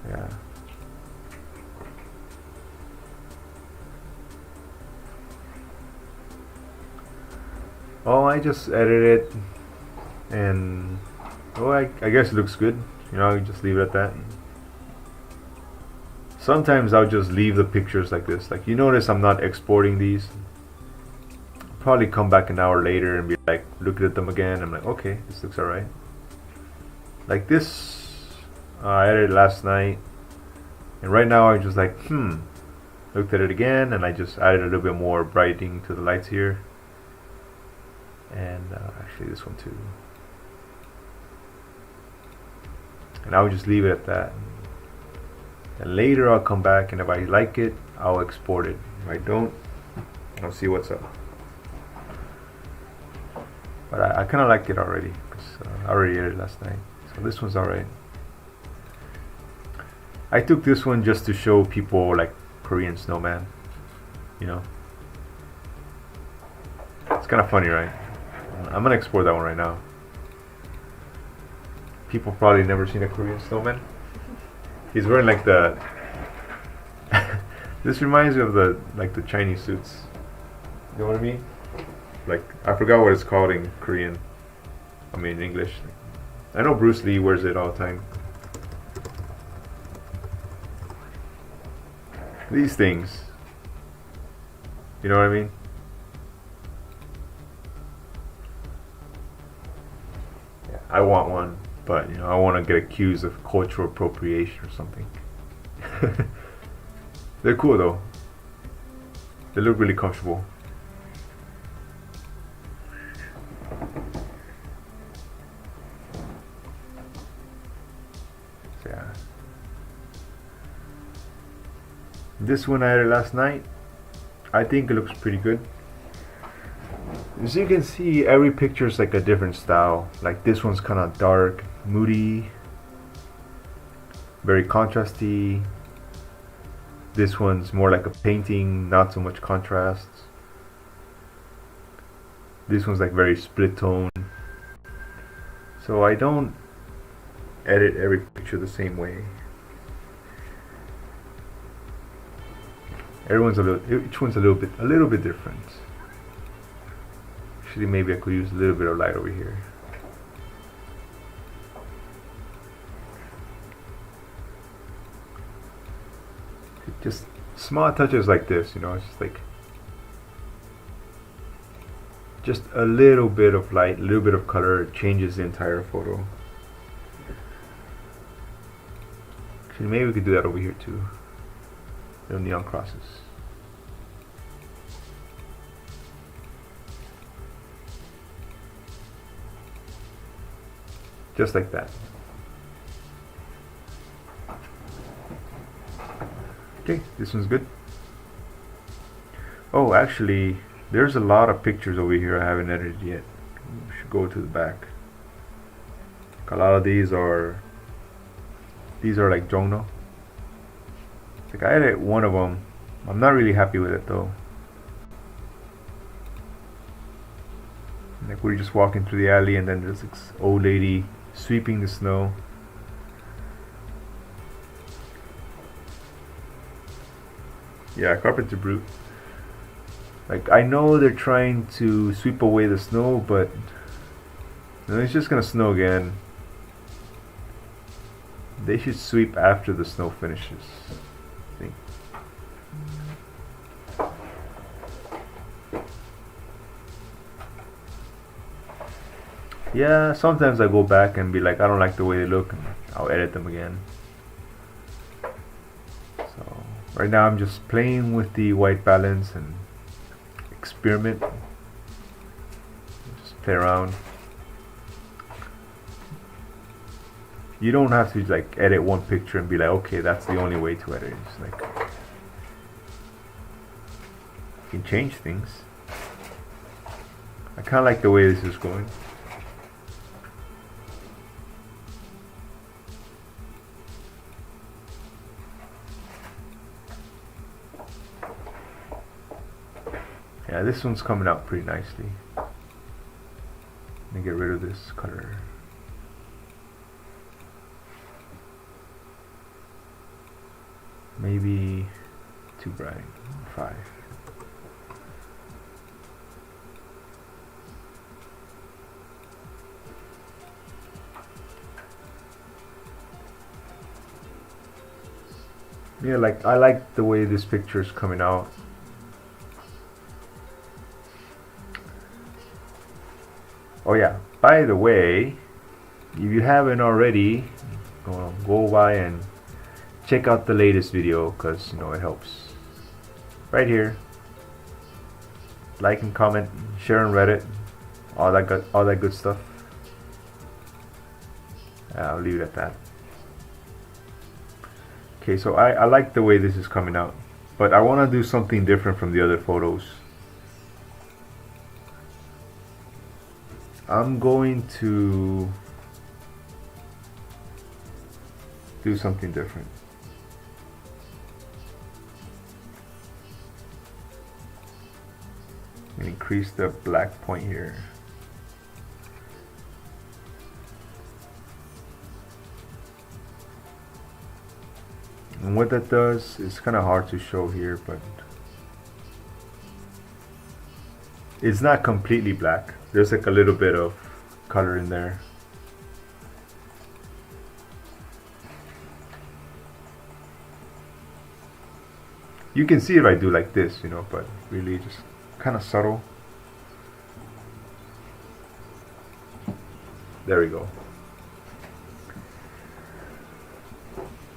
Yeah. Oh, I just edited it, and oh, I guess it looks good. You know, I just leave it at that. Sometimes I'll just leave the pictures like this. Like you notice, I'm not exporting these. I'll probably come back an hour later and be like, look at them again. I'm like, okay, this looks alright. Like this, I edited last night, and right now I'm just like, looked at it again, and I just added a little bit more brightening to the lights here. And actually this one too. And I would just leave it at that. And later I'll come back, and if I like it, I'll export it. If I don't, I'll see what's up. But I kind of like it already, because I already edited last night. So this one's alright. I took this one just to show people like Korean snowman. You know, it's kind of funny, right? I'm gonna export that one right now. People probably never seen a Korean snowman. He's wearing like the. This reminds me of the Chinese suits. You know what I mean? Like I forgot what it's called in Korean. I mean in English. I know Bruce Lee wears it all the time. These things. You know what I mean? I want one, but you know, I want to get accused of cultural appropriation or something. They're cool though. They look really comfortable. So, yeah. This one I added last night. I think it looks pretty good. As you can see, every picture is like a different style. Like this one's kind of dark, moody, very contrasty. This one's more like a painting, not so much contrast. This one's like very split tone. So I don't edit every picture the same way. Each one's a little bit different. Actually, maybe I could use a little bit of light over here. Just small touches like this, you know, it's just like just a little bit of light, a little bit of color, it changes the entire photo. Actually, maybe we could do that over here too. Little neon crosses. Just like that. Okay, this one's good. Oh, actually, there's a lot of pictures over here I haven't edited yet. We should go to the back. A lot of these are like Jongno. Like I edited one of them. I'm not really happy with it though. Like we're just walking through the alley and then there's this old lady sweeping the snow. Yeah, carpenter brute. Like I know they're trying to sweep away the snow, but you know, it's just gonna snow again. They should sweep after the snow finishes, I think. Yeah, sometimes I go back and be like, I don't like the way they look, and I'll edit them again. So right now I'm just playing with the white balance and experiment. Just play around. You don't have to like edit one picture and be like, okay, that's the only way to edit. It's like you can change things. I kind of like the way this is going. Yeah, this one's coming out pretty nicely. Let me get rid of this color. Maybe too bright. 5. Yeah, like I like the way this picture is coming out. Oh yeah, by the way, if you haven't already, go by and check out the latest video, because you know it helps. Right here, like and comment, share on Reddit, all that good stuff. I'll leave it at that. Okay, so I like the way this is coming out, but I want to do something different from the other photos. I'm going to do something different. And increase the black point here. And what that does is kind of hard to show here, but it's not completely black. There's like a little bit of color in there. You can see if I do like this, you know, but really just kind of subtle. There we go.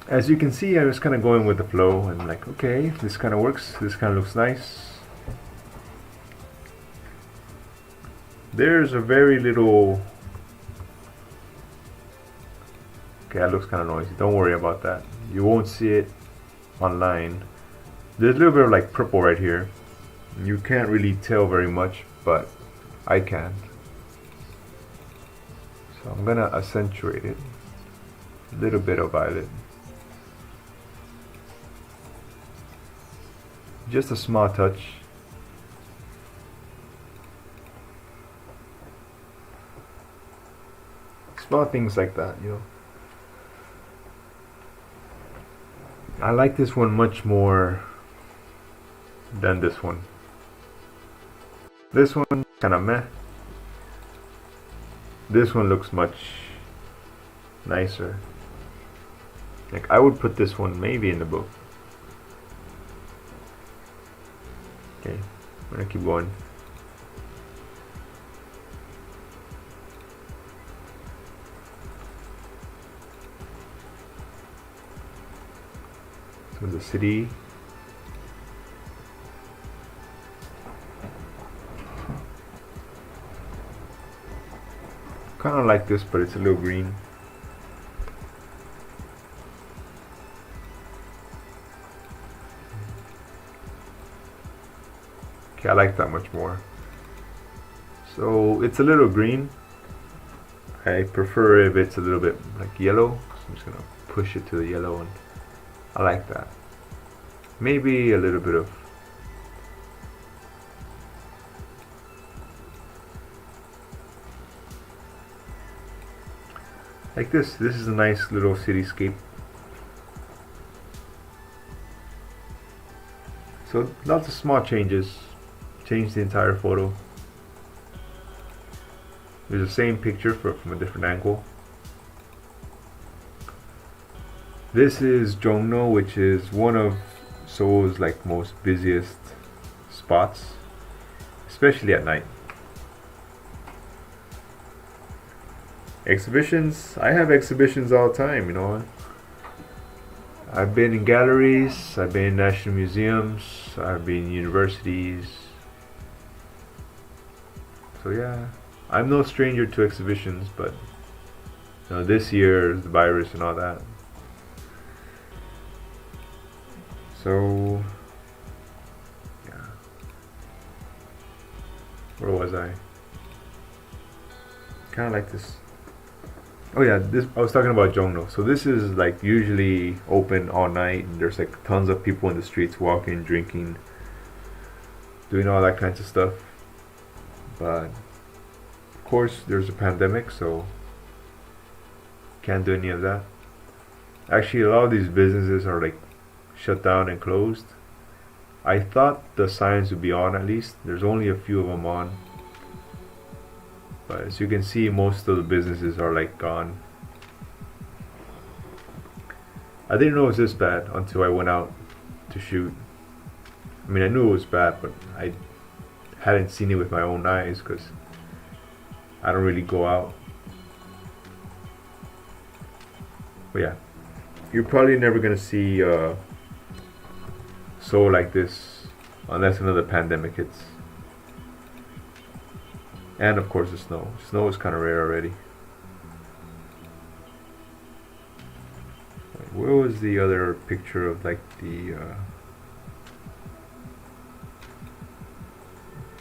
As you can see, I was kind of going with the flow and like, okay, this kind of works, this kind of looks nice. There's a very little, okay, that looks kind of noisy, don't worry about that, you won't see it online. There's a little bit of like purple right here, you can't really tell very much, but I can. So I'm gonna accentuate it. A little bit of violet. Just a small touch. Small things like that, you know. I like this one much more than this one. This one kinda meh. This one looks much nicer. Like I would put this one maybe in the book. Okay, I'm gonna keep going. So the city. Kind of like this, but it's a little green. Okay, I like that much more. So it's a little green. I prefer if it's a little bit like yellow. So I'm just gonna push it to the yellow, and I like that. Maybe a little bit of like this. This is a nice little cityscape. So lots of small changes. Change the entire photo. There's the same picture from a different angle. This is Jongno, which is one of Seoul's like most busiest spots, especially at night. Exhibitions, I have exhibitions all the time, you know. I've been in galleries, I've been in national museums, I've been in universities. So yeah, I'm no stranger to exhibitions, but you know, this year the virus and all that. So yeah, where was I? Kind of like this. Oh yeah, this I was talking about Jongno. So this is like usually open all night, and there's like tons of people in the streets walking, drinking, doing all that kinds of stuff. But of course, there's a pandemic, so can't do any of that. Actually, a lot of these businesses are like shut down and closed. I thought the signs would be on at least. There's only a few of them on. But as you can see, most of the businesses are like gone. I didn't know it was this bad until I went out to shoot. I mean, I knew it was bad, but I hadn't seen it with my own eyes because I don't really go out. But yeah, you're probably never gonna see Seoul like this unless another pandemic hits. And of course the snow. Snow is kind of rare already. Where was the other picture of like the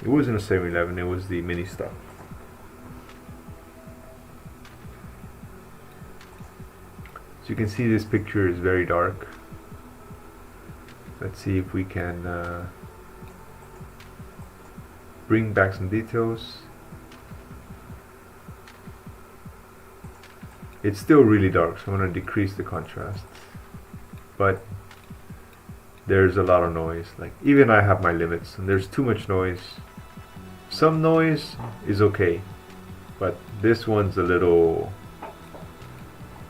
it wasn't a 7-Eleven, it was the mini stop. So you can see this picture is very dark. Let's see if we can bring back some details. It's still really dark, so I'm going to decrease the contrast. But there's a lot of noise. Like even I have my limits, and there's too much noise. Some noise is okay, but this one's a little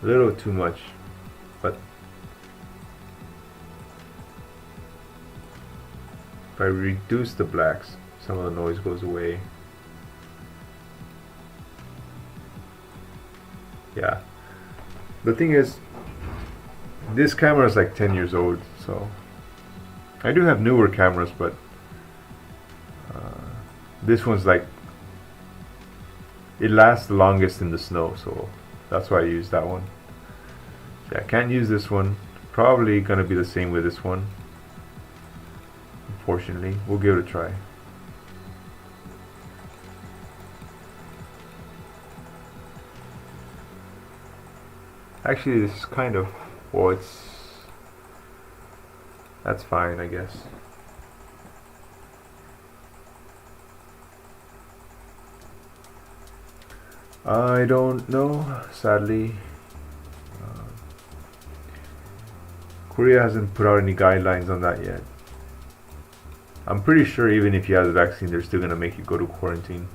too much. But if I reduce the blacks, some of the noise goes away. Yeah, the thing is, this camera is like 10 years old, so I do have newer cameras, but this one's like, it lasts the longest in the snow, so that's why I use that one. Yeah, I can't use this one. Probably gonna be the same with this one. Unfortunately, we'll give it a try. Actually, this is kind of, well, that's fine, I guess. I don't know, sadly. Uh, Korea hasn't put out any guidelines on that yet. I'm pretty sure even if you have the vaccine, they're still gonna make you go to quarantine.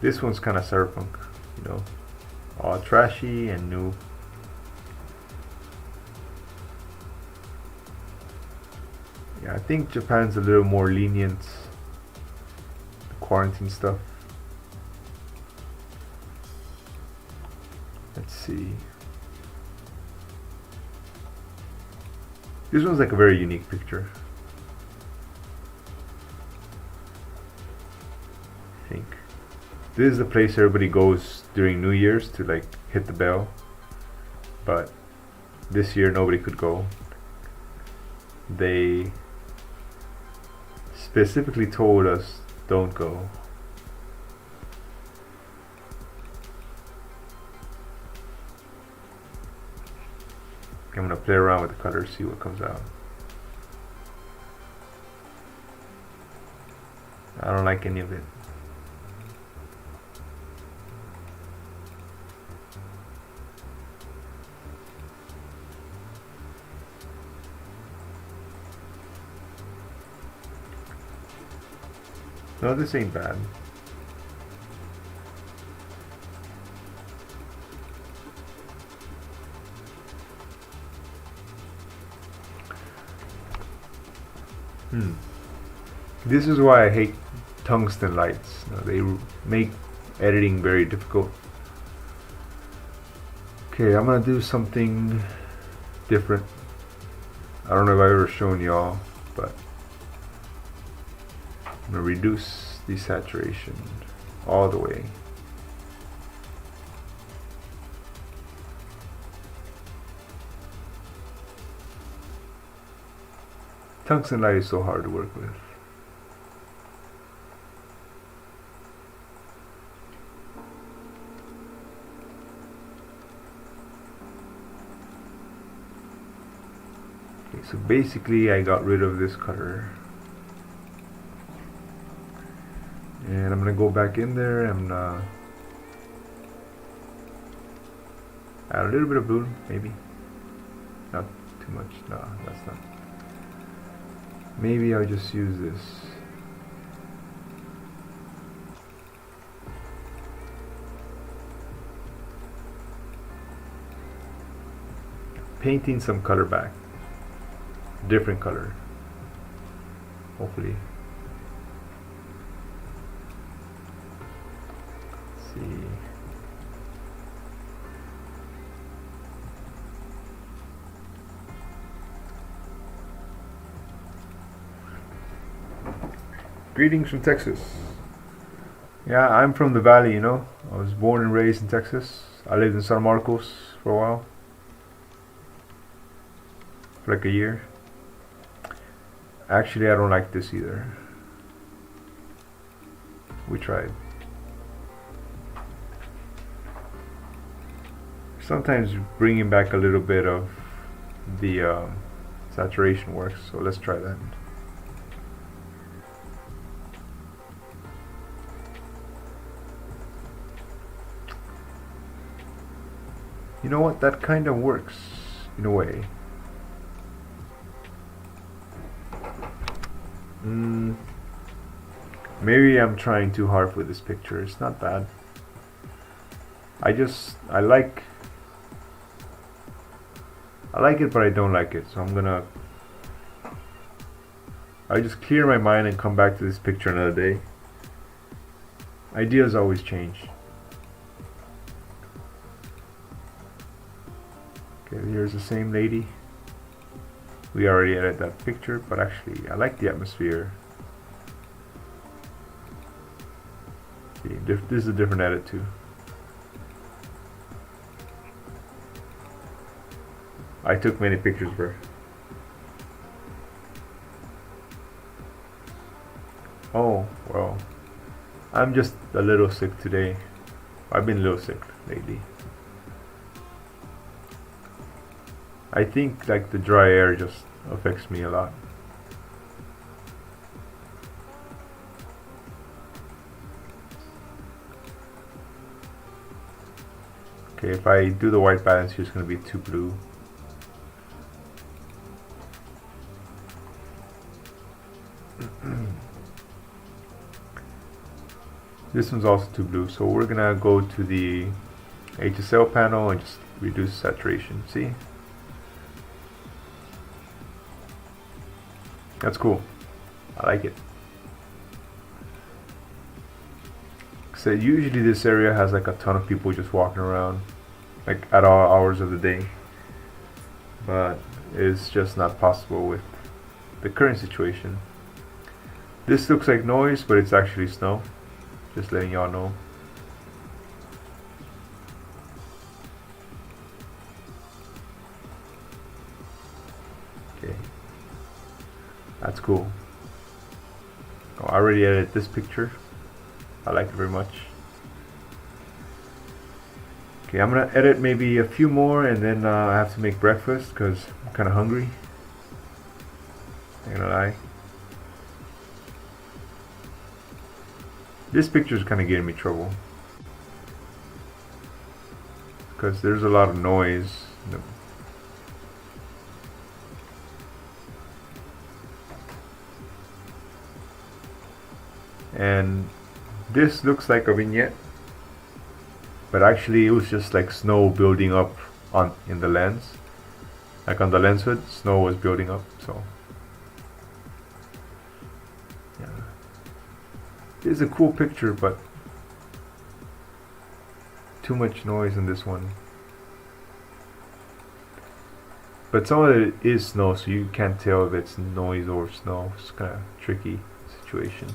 This one's kind of cyberpunk, you know, all trashy and new. Yeah, I think Japan's a little more lenient, the quarantine stuff. Let's see. This one's like a very unique picture, I think. This is the place everybody goes during New Year's to like hit the bell, but this year nobody could go. They specifically told us don't go. I'm gonna play around with the colors, see what comes out. I don't like any of it. No, this ain't bad. This is why I hate tungsten lights. They make editing very difficult. Okay, I'm gonna do something different. I don't know if I've ever shown y'all, but I'm gonna reduce the saturation all the way. Tungsten light is so hard to work with. Okay, so basically I got rid of this color. And I'm gonna go back in there and add a little bit of blue, maybe. Not too much. No, that's not. Maybe I'll just use this. Painting some color back. Different color. Hopefully. Let's see. Greetings from Texas. Yeah, I'm from the valley, you know. I was born and raised in Texas. I lived in San Marcos for a while. For like a year. Actually, I don't like this either. We tried. Sometimes bringing back a little bit of the saturation works, so let's try that. You know what? That kind of works in a way. Maybe I'm trying too hard with this picture. It's not bad. I like it, but I don't like it. So I just clear my mind and come back to this picture another day. Ideas always change. Okay, here's the same lady. We already edited that picture, but actually I like the atmosphere. See, this is a different edit too. I took many pictures of her. Oh, well, I'm just a little sick today. I've been a little sick lately. I think like the dry air just affects me a lot. Okay, if I do the white balance here, it's going to be too blue. This one's also too blue, so we're going to go to the HSL panel and just reduce saturation. See? That's cool. I like it. So usually this area has like a ton of people just walking around, like at all hours of the day. But it's just not possible with the current situation. This looks like noise, but it's actually snow. Just letting y'all know. Okay. That's cool. Oh, I already edited this picture. I like it very much. Okay, I'm gonna edit maybe a few more and then I have to make breakfast because I'm kind of hungry. Not gonna lie. This picture is kind of getting me trouble because there's a lot of noise. And this looks like a vignette, but actually it was just like snow building up in the lens. Like on the lens hood, snow was building up, so yeah. It's a cool picture, but too much noise in this one. But some of it is snow, so you can't tell if it's noise or snow. It's kind of tricky situation.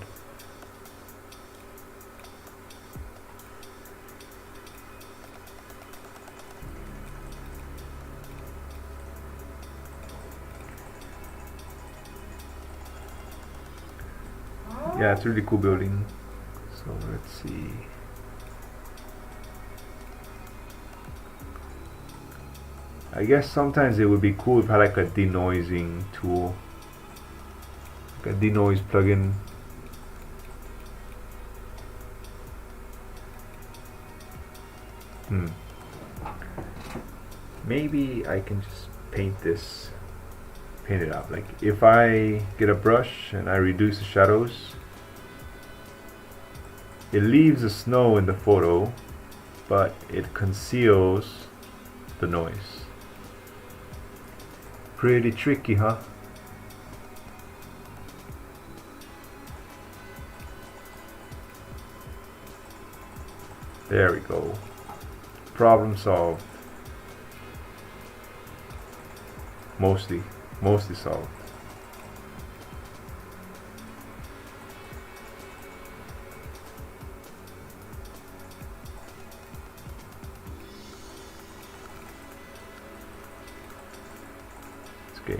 Yeah, it's a really cool building. So let's see. I guess sometimes it would be cool if I had like a denoising tool, like a denoise plugin. Maybe I can just paint it out. Like if I get a brush and I reduce the shadows, it leaves the snow in the photo, but it conceals the noise. Pretty tricky, huh? There we go. Problem solved. Mostly solved. Okay.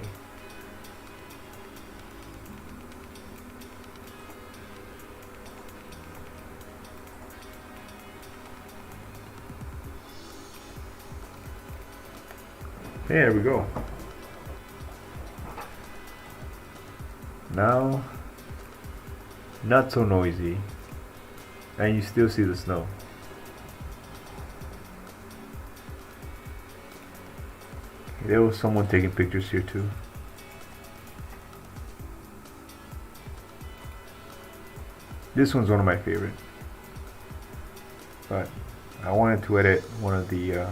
There we go. Now, not so noisy, and you still see the snow. There was someone taking pictures here too. This one's one of my favorite, but I wanted to edit one of the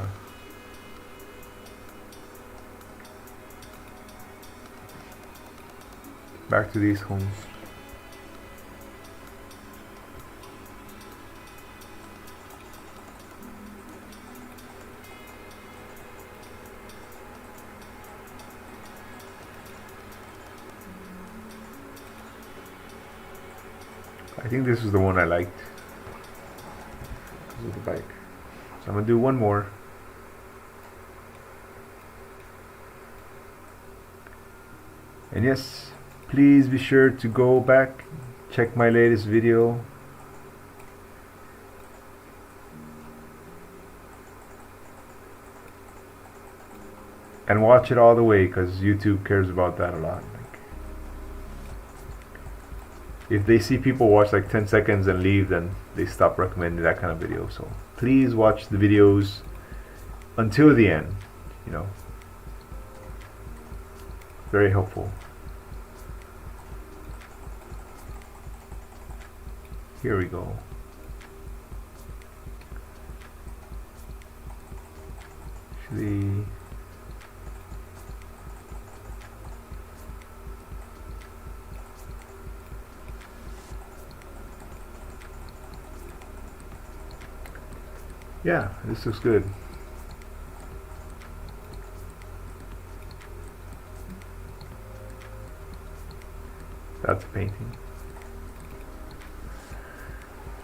back to these homes. I think this is the one I liked because of the bike. So I'm gonna do one more. And yes, please be sure to go back, check my latest video. And watch it all the way, because YouTube cares about that a lot. Like, if they see people watch like 10 seconds and leave, then they stop recommending that kind of video. So please watch the videos until the end, you know. Very helpful. Here we go. Actually, yeah, this looks good. That's a painting.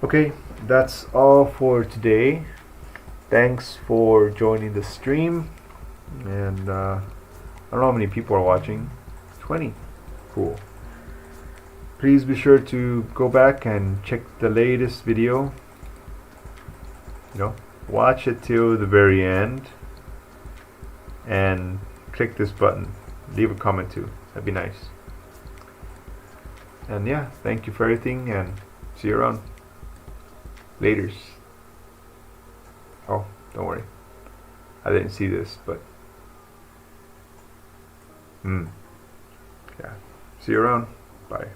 Okay, that's all for today. Thanks for joining the stream. And I don't know how many people are watching. 20. Cool. Please be sure to go back and check the latest video. You know, watch it till the very end. And click this button. Leave a comment too. That'd be nice. And yeah, thank you for everything, and see you around. Laters. Oh, don't worry. I didn't see this, but yeah. See you around. Bye.